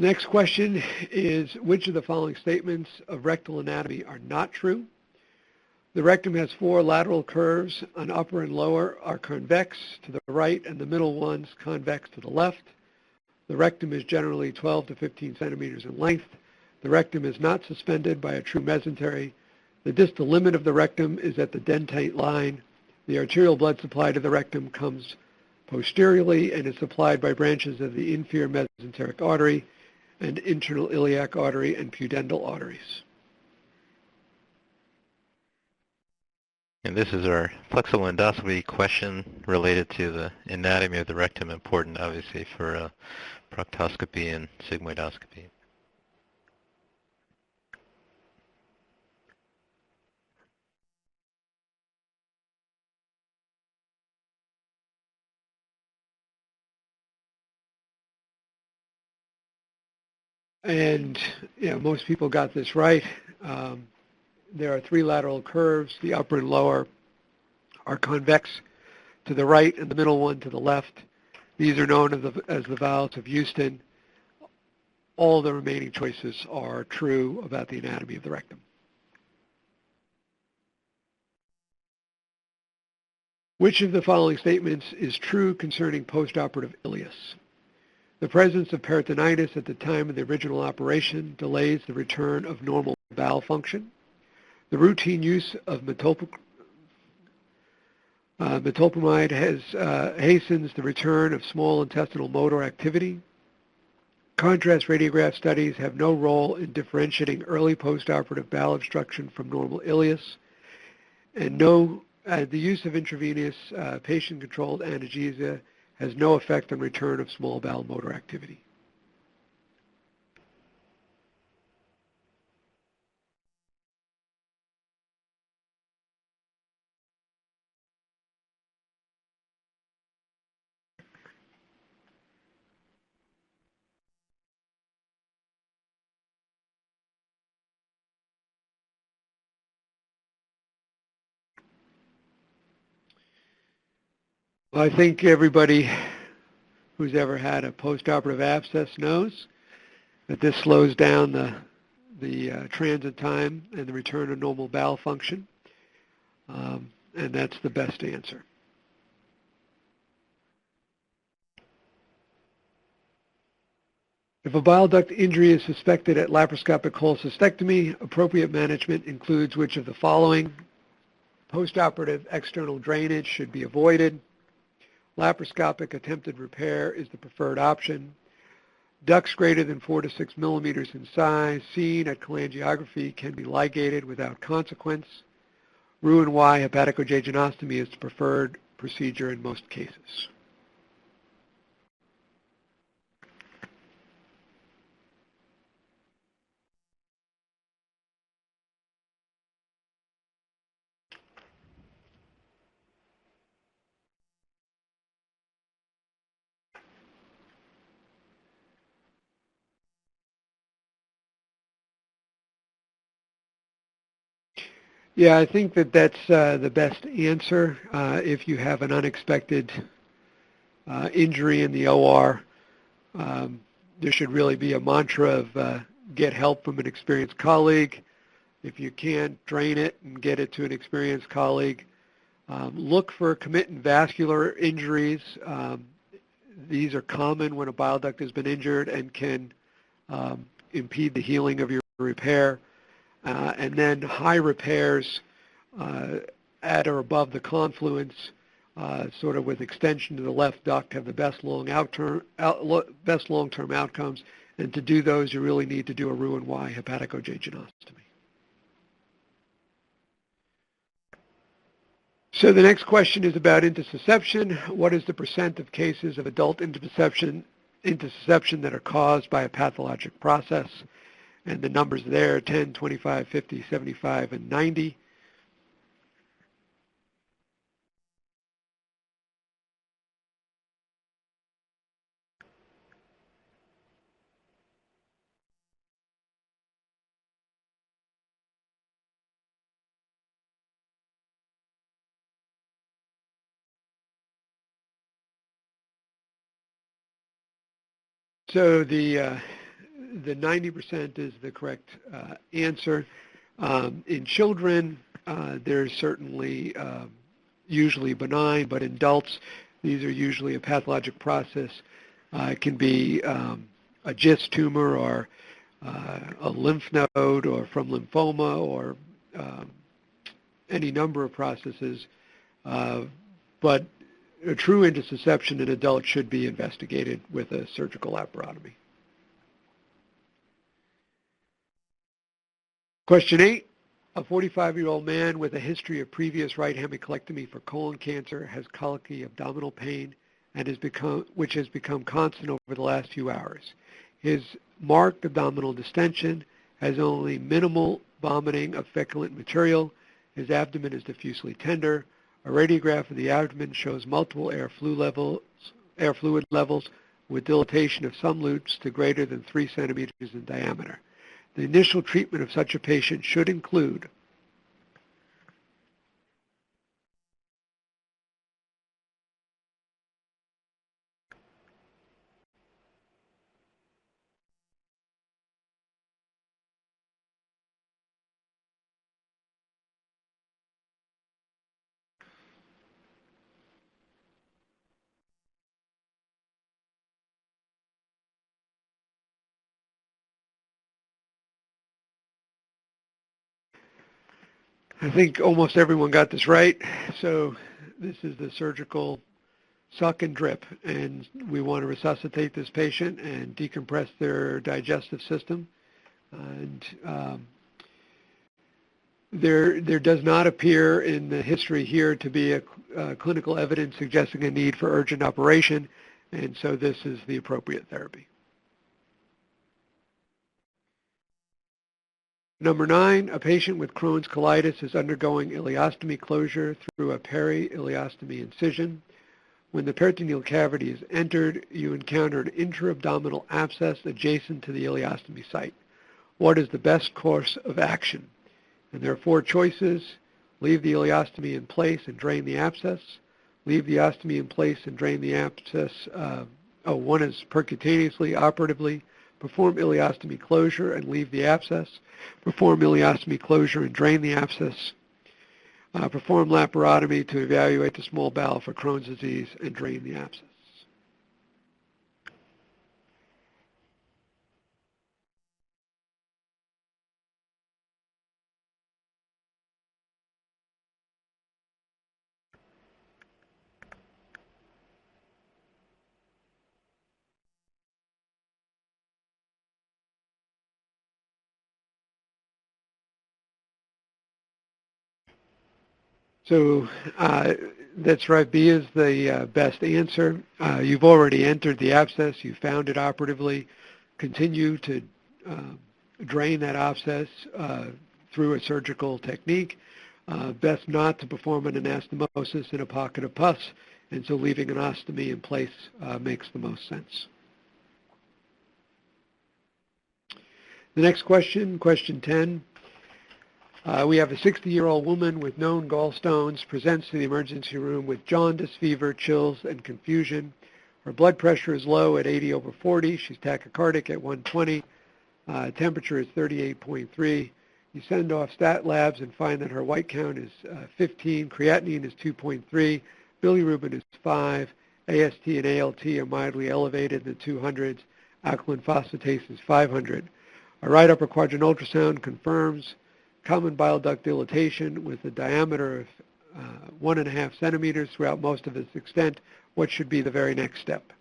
Next question is, which of the following statements of rectal anatomy are not true? The rectum has 4 lateral curves. An upper and lower are convex to the right, and the middle ones convex to the left. The rectum is generally 12 to 15 centimeters in length. The rectum is not suspended by a true mesentery. The distal limit of the rectum is at the dentate line. The arterial blood supply to the rectum comes posteriorly and is supplied by branches of the inferior mesenteric artery and internal iliac artery and pudendal arteries. And this is our flexible endoscopy question related to the anatomy of the rectum, important obviously for proctoscopy and sigmoidoscopy. And most people got this right. There are 3 lateral curves. The upper and lower are convex to the right and the middle one to the left. These are known as the vowels of Houston. All the remaining choices are true about the anatomy of the rectum. Which of the following statements is true concerning postoperative ileus? The presence of peritonitis at the time of the original operation delays the return of normal bowel function. The routine use of metoclopramide hastens the return of small intestinal motor activity. Contrast radiograph studies have no role in differentiating early postoperative bowel obstruction from normal ileus, and the use of intravenous patient-controlled analgesia has no effect on return of small bowel motor activity. Well, I think everybody who's ever had a postoperative abscess knows that this slows down the transit time and the return of normal bowel function, and that's the best answer. If a bile duct injury is suspected at laparoscopic cholecystectomy, appropriate management includes which of the following? Postoperative external drainage should be avoided. Laparoscopic attempted repair is the preferred option. Ducts greater than 4 to 6 millimeters in size seen at cholangiography can be ligated without consequence. Roux-en-Y hepatojejunostomy is the preferred procedure in most cases. Yeah, I think that that's the best answer. If you have an unexpected injury in the OR, there should really be a mantra of get help from an experienced colleague. If you can't, drain it and get it to an experienced colleague. Look for committant vascular injuries. These are common when a bile duct has been injured and can impede the healing of your repair. And then high repairs at or above the confluence, sort of with extension to the left duct, have the best long-term outcomes. And to do those, you really need to do a Roux-en-Y hepatojejunostomy. So the next question is about intussusception. What is the percent of cases of adult intussusception that are caused by a pathologic process? And the numbers there, 10, 25, 50, 75, and 90. So the 90% is the correct answer. In children, they're certainly usually benign, but in adults, these are usually a pathologic process. It can be a GIST tumor or a lymph node or from lymphoma or any number of processes. But a true intussusception in adults should be investigated with a surgical laparotomy. Question 8. A 45-year-old man with a history of previous right hemicolectomy for colon cancer has colicky abdominal pain which has become constant over the last few hours. His marked abdominal distension has only minimal vomiting of feculent material. His abdomen is diffusely tender. A radiograph of the abdomen shows multiple air fluid levels with dilatation of some loops to greater than 3 centimeters in diameter. The initial treatment of such a patient should include I think almost everyone got this right. So this is the surgical suck and drip, and we want to resuscitate this patient and decompress their digestive system. And there does not appear in the history here to be a clinical evidence suggesting a need for urgent operation, and so this is the appropriate therapy. Number 9, a patient with Crohn's colitis is undergoing ileostomy closure through a peri-ileostomy incision. When the peritoneal cavity is entered, you encounter an intra-abdominal abscess adjacent to the ileostomy site. What is the best course of action? And there are 4 choices. Leave the ileostomy in place and drain the abscess. Leave the ostomy in place and drain the abscess. One is percutaneously, operatively. Perform ileostomy closure and leave the abscess. Perform ileostomy closure and drain the abscess. Perform laparotomy to evaluate the small bowel for Crohn's disease and drain the abscess. So that's right. B is the best answer. You've already entered the abscess. You found it operatively. Continue to drain that abscess through a surgical technique. Best not to perform an anastomosis in a pocket of pus, and so leaving an ostomy in place makes the most sense. The next question, question 10. We have a 60-year-old woman with known gallstones presents to the emergency room with jaundice, fever, chills, and confusion. Her blood pressure is low at 80/40. She's tachycardic at 120. Temperature is 38.3. You send off stat labs and find that her white count is 15, creatinine is 2.3, bilirubin is 5, AST and ALT are mildly elevated in the 200s, alkaline phosphatase is 500. A right upper quadrant ultrasound confirms common bile duct dilatation with a diameter of 1.5 centimeters throughout most of its extent. What should be the very next step?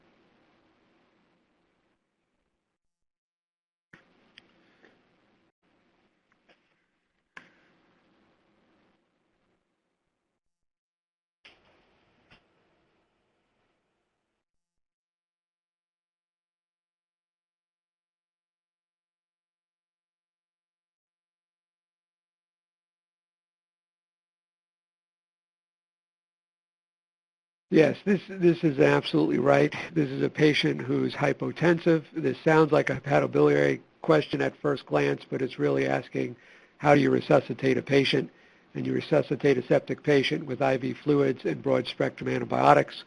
Yes, this is absolutely right. This is a patient who's hypotensive. This sounds like a hepatobiliary question at first glance, but it's really asking how do you resuscitate a patient, and you resuscitate a septic patient with IV fluids and broad-spectrum antibiotics,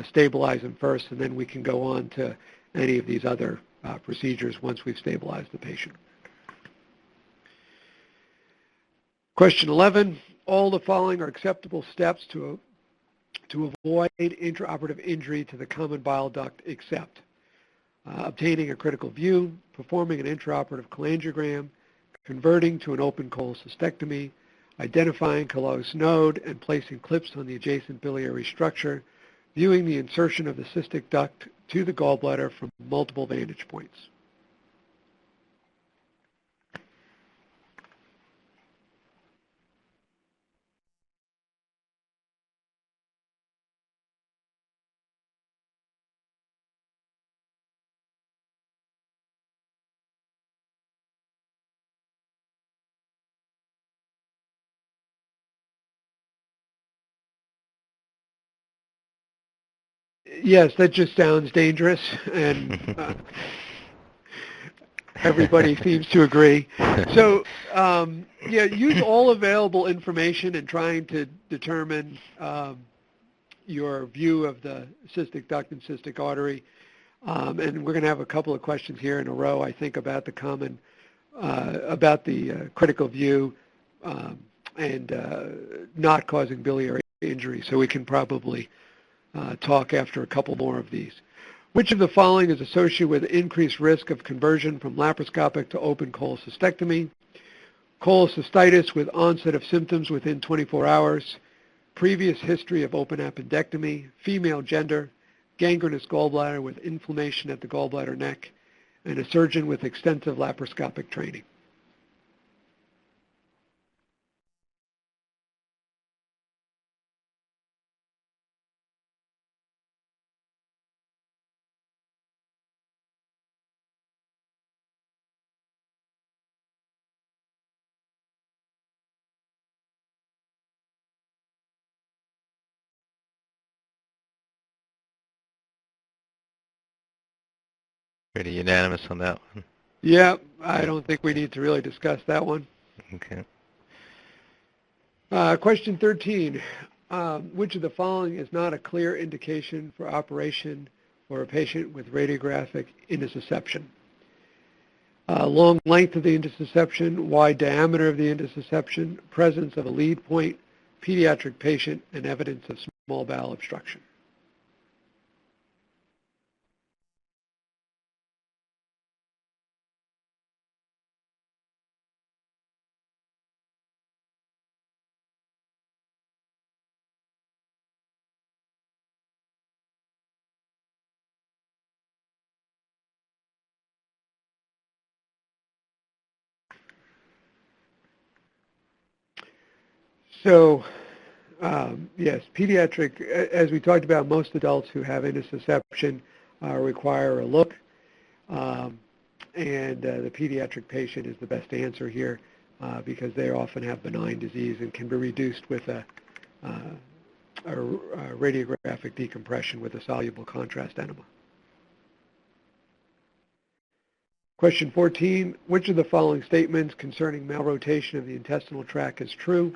stabilize them first, and then we can go on to any of these other procedures once we've stabilized the patient. Question 11, all the following are acceptable steps to avoid intraoperative injury to the common bile duct except obtaining a critical view, performing an intraoperative cholangiogram, converting to an open cholecystectomy, identifying callous node and placing clips on the adjacent biliary structure, viewing the insertion of the cystic duct to the gallbladder from multiple vantage points. Yes, that just sounds dangerous, and everybody seems to agree. So, yeah, use all available information in trying to determine your view of the cystic duct and cystic artery. And we're going to have a couple of questions here in a row, I think, about the common, about the critical view and not causing biliary injury. So we can probably talk after a couple more of these. Which of the following is associated with increased risk of conversion from laparoscopic to open cholecystectomy? Cholecystitis with onset of symptoms within 24 hours, previous history of open appendectomy, female gender, gangrenous gallbladder with inflammation at the gallbladder neck, and a surgeon with extensive laparoscopic training. Pretty unanimous on that one. Yeah, I don't think we need to really discuss that one. Okay. Question 13. Which of the following is not a clear indication for operation for a patient with radiographic intussusception? Long length of the intussusception, wide diameter of the intussusception, presence of a lead point, pediatric patient, and evidence of small bowel obstruction. So Yes, pediatric, as we talked about, most adults who have intussusception require a look, and the pediatric patient is the best answer here because they often have benign disease and can be reduced with a radiographic decompression with a soluble contrast enema. Question 14, which of the following statements concerning malrotation of the intestinal tract is true?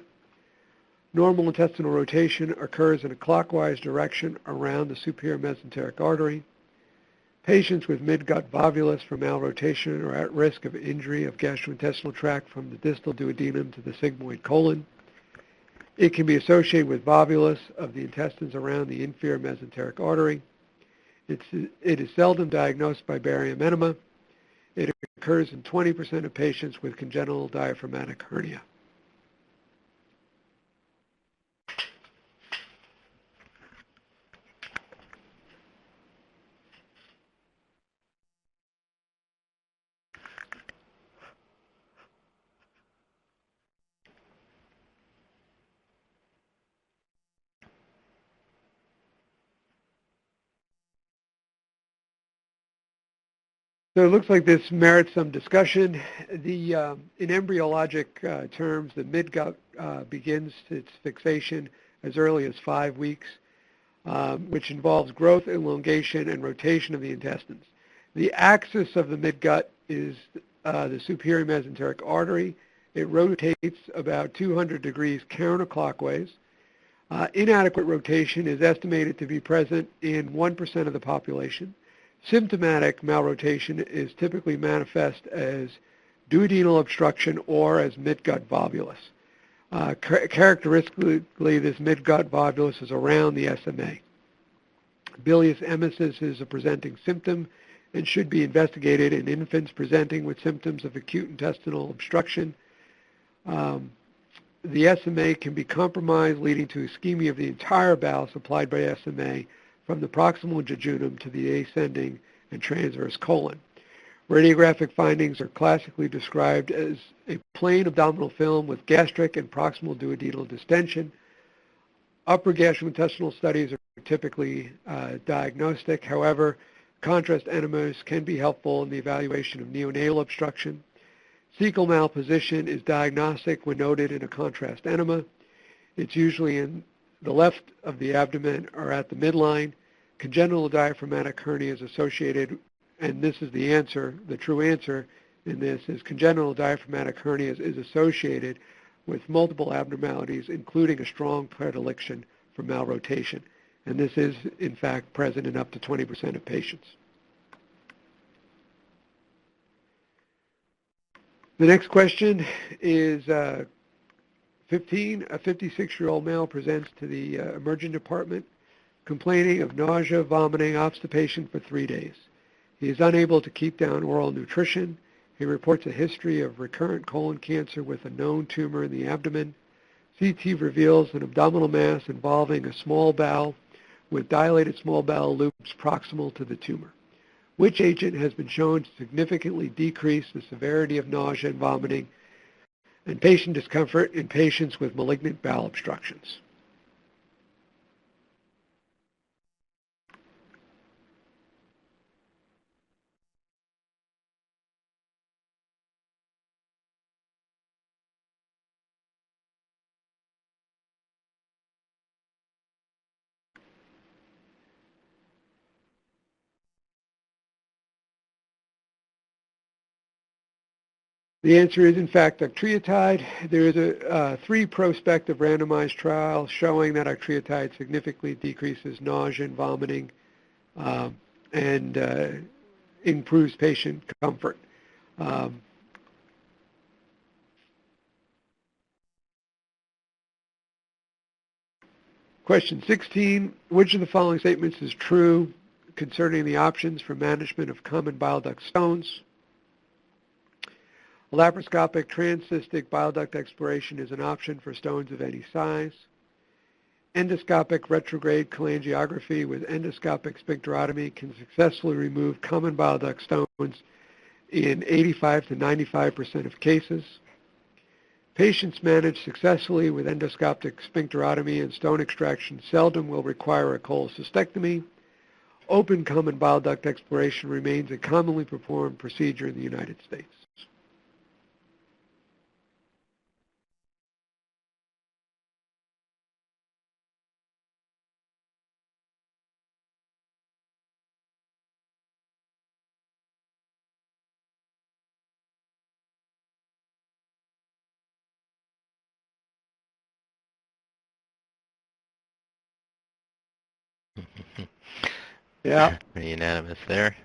Normal intestinal rotation occurs in a clockwise direction around the superior mesenteric artery. Patients with midgut volvulus for malrotation are at risk of injury of gastrointestinal tract from the distal duodenum to the sigmoid colon. It can be associated with volvulus of the intestines around the inferior mesenteric artery. It is seldom diagnosed by barium enema. It occurs in 20% of patients with congenital diaphragmatic hernia. So it looks like this merits some discussion. In embryologic terms, the midgut begins its fixation as early as 5 weeks, which involves growth, elongation, and rotation of the intestines. The axis of the midgut is the superior mesenteric artery. It rotates about 200 degrees counterclockwise. Inadequate rotation is estimated to be present in 1% of the population. Symptomatic malrotation is typically manifest as duodenal obstruction or as midgut volvulus. Characteristically, this midgut volvulus is around the SMA. Bilious emesis is a presenting symptom and should be investigated in infants presenting with symptoms of acute intestinal obstruction. The SMA can be compromised, leading to ischemia of the entire bowel supplied by SMA from the proximal jejunum to the ascending and transverse colon. Radiographic findings are classically described as a plain abdominal film with gastric and proximal duodenal distension. Upper gastrointestinal studies are typically diagnostic. However, contrast enemas can be helpful in the evaluation of neonatal obstruction. Cecal malposition is diagnostic when noted in a contrast enema. It's usually in the left of the abdomen or at the midline. Congenital diaphragmatic hernia is associated, and this is the answer, the true answer in this is congenital diaphragmatic hernia is associated with multiple abnormalities, including a strong predilection for malrotation. And this is, in fact, present in up to 20% of patients. The next question is 15. A 56-year-old male presents to the emergent department complaining of nausea, vomiting, obstipation for 3 days. He is unable to keep down oral nutrition. He reports a history of recurrent colon cancer with a known tumor in the abdomen. CT reveals an abdominal mass involving a small bowel with dilated small bowel loops proximal to the tumor. Which agent has been shown to significantly decrease the severity of nausea and vomiting and patient discomfort in patients with malignant bowel obstructions? The answer is, in fact, octreotide. There is a 3 prospective randomized trial showing that octreotide significantly decreases nausea and vomiting and improves patient comfort. Question 16, which of the following statements is true concerning the options for management of common bile duct stones? Laparoscopic transcystic bile duct exploration is an option for stones of any size. Endoscopic retrograde cholangiography with endoscopic sphincterotomy can successfully remove common bile duct stones in 85 to 95% of cases. Patients managed successfully with endoscopic sphincterotomy and stone extraction seldom will require a cholecystectomy. Open common bile duct exploration remains a commonly performed procedure in the United States. Yeah. Pretty unanimous there.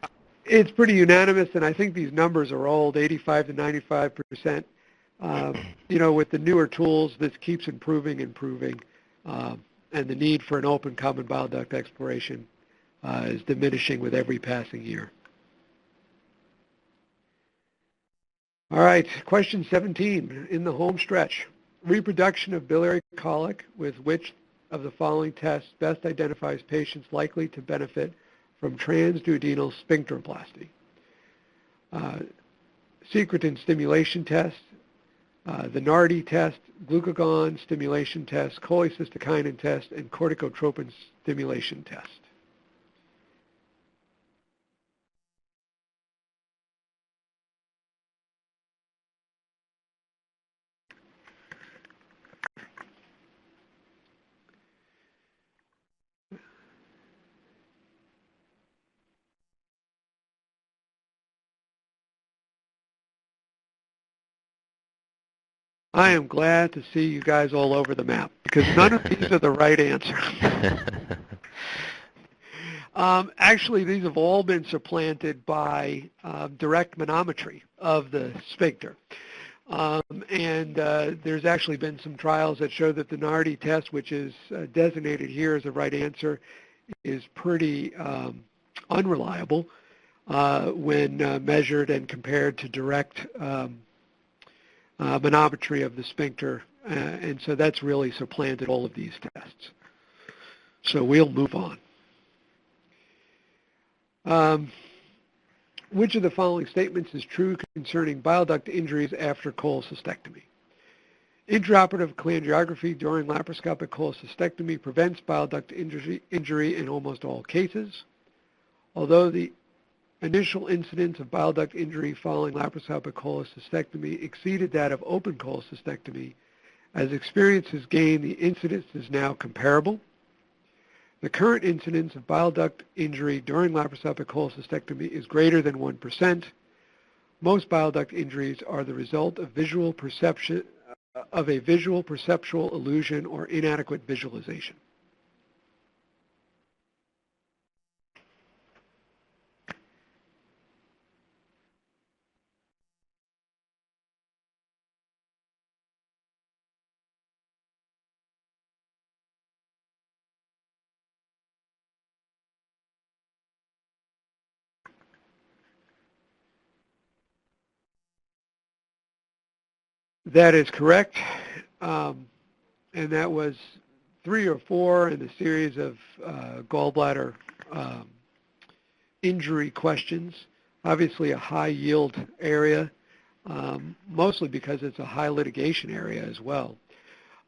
It's pretty unanimous, and I think these numbers are old, 85 to 95%. With the newer tools, this keeps improving, and the need for an open common bile duct exploration is diminishing with every passing year. All right, question 17, in the home stretch. Reproduction of biliary colic with which of the following tests best identifies patients likely to benefit from transduodenal sphincteroplasty? Secretin stimulation test, the Nardi test, glucagon stimulation test, cholecystokinin test, and corticotropin stimulation test. I am glad to see you guys all over the map, because none of these are the right answer. Actually, these have all been supplanted by direct manometry of the sphincter. There's actually been some trials that show that the Nardi test, which is designated here as the right answer, is pretty unreliable when measured and compared to direct manometry of the sphincter, and so that's really supplanted all of these tests. So we'll move on. Which of the following statements is true concerning bile duct injuries after cholecystectomy? Intraoperative cholangiography during laparoscopic cholecystectomy prevents bile duct injury in almost all cases. Although the initial incidence of bile duct injury following laparoscopic cholecystectomy exceeded that of open cholecystectomy, as experience has gained, the incidence is now comparable. The current incidence of bile duct injury during laparoscopic cholecystectomy is greater than 1%. Most bile duct injuries are the result of a visual perceptual illusion or inadequate visualization. That is correct, and that was 3 or 4 in a series of gallbladder injury questions. Obviously a high yield area, mostly because it's a high litigation area as well.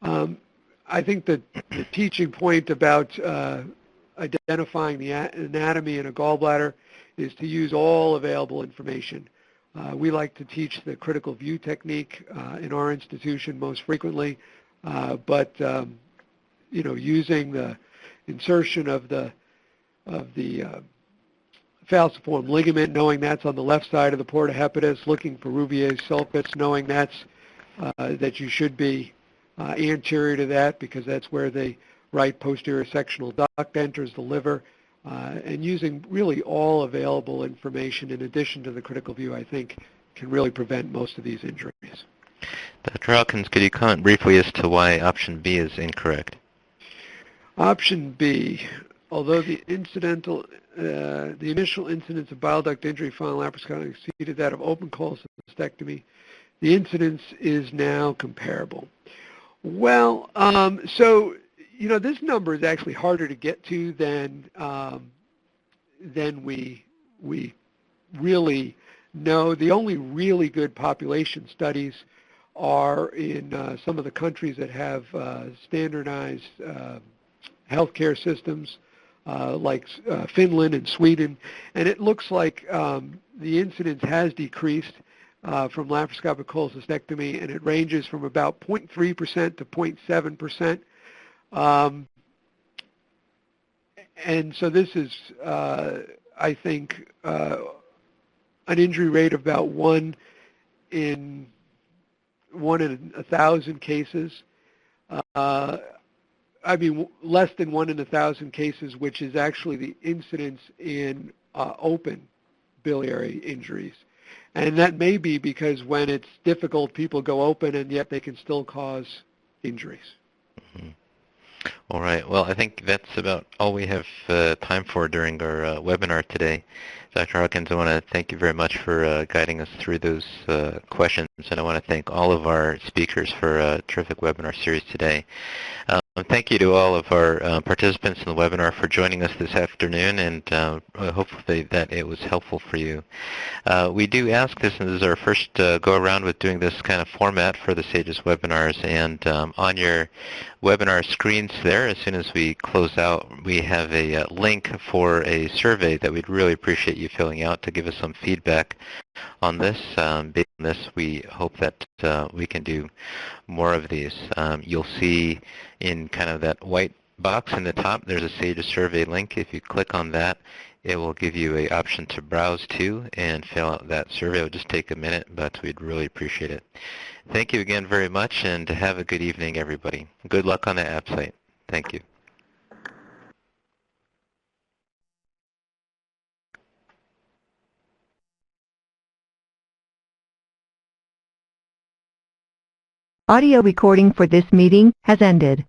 I think that the teaching point about identifying the anatomy in a gallbladder is to use all available information. We like to teach the critical view technique in our institution most frequently, but using the insertion of the falciform ligament, knowing that's on the left side of the porta hepatis, looking for Rouvier's sulcus, knowing that you should be anterior to that because that's where the right posterior sectional duct enters the liver. And using really all available information in addition to the critical view, I think, can really prevent most of these injuries. Dr. Hawkins, could you comment briefly as to why option B is incorrect? Option B, although the initial incidence of bile duct injury following laparoscopic exceeded that of open cholecystectomy, the incidence is now comparable. Well, this number is actually harder to get to than we really know. The only really good population studies are in some of the countries that have standardized healthcare systems, like Finland and Sweden, and it looks like the incidence has decreased from laparoscopic cholecystectomy, and it ranges from about 0.3% to 0.7%. And so this is, I think, an injury rate of about 1 in 1,000 cases. I mean, less than 1 in 1,000 cases, which is actually the incidence in open biliary injuries. And that may be because when it's difficult, people go open, and yet they can still cause injuries. Mm-hmm. All right. Well, I think that's about all we have time for during our webinar today. Dr. Hawkins, I want to thank you very much for guiding us through those questions, and I want to thank all of our speakers for a terrific webinar series today. Thank you to all of our participants in the webinar for joining us this afternoon, and hopefully that it was helpful for you. We do ask this, and this is our first go-around with doing this kind of format for the SAGES webinars, and on your webinar screens there, as soon as we close out, we have a link for a survey that we'd really appreciate you filling out to give us some feedback on this. Based on this, we hope that we can do more of these. You'll see in kind of that white box in the top, there's a SAGES survey link. If you click on that, it will give you an option to browse to and fill out that survey. It will just take a minute, but we'd really appreciate it. Thank you again very much, and have a good evening, everybody. Good luck on the ABSITE. Thank you. Audio recording for this meeting has ended.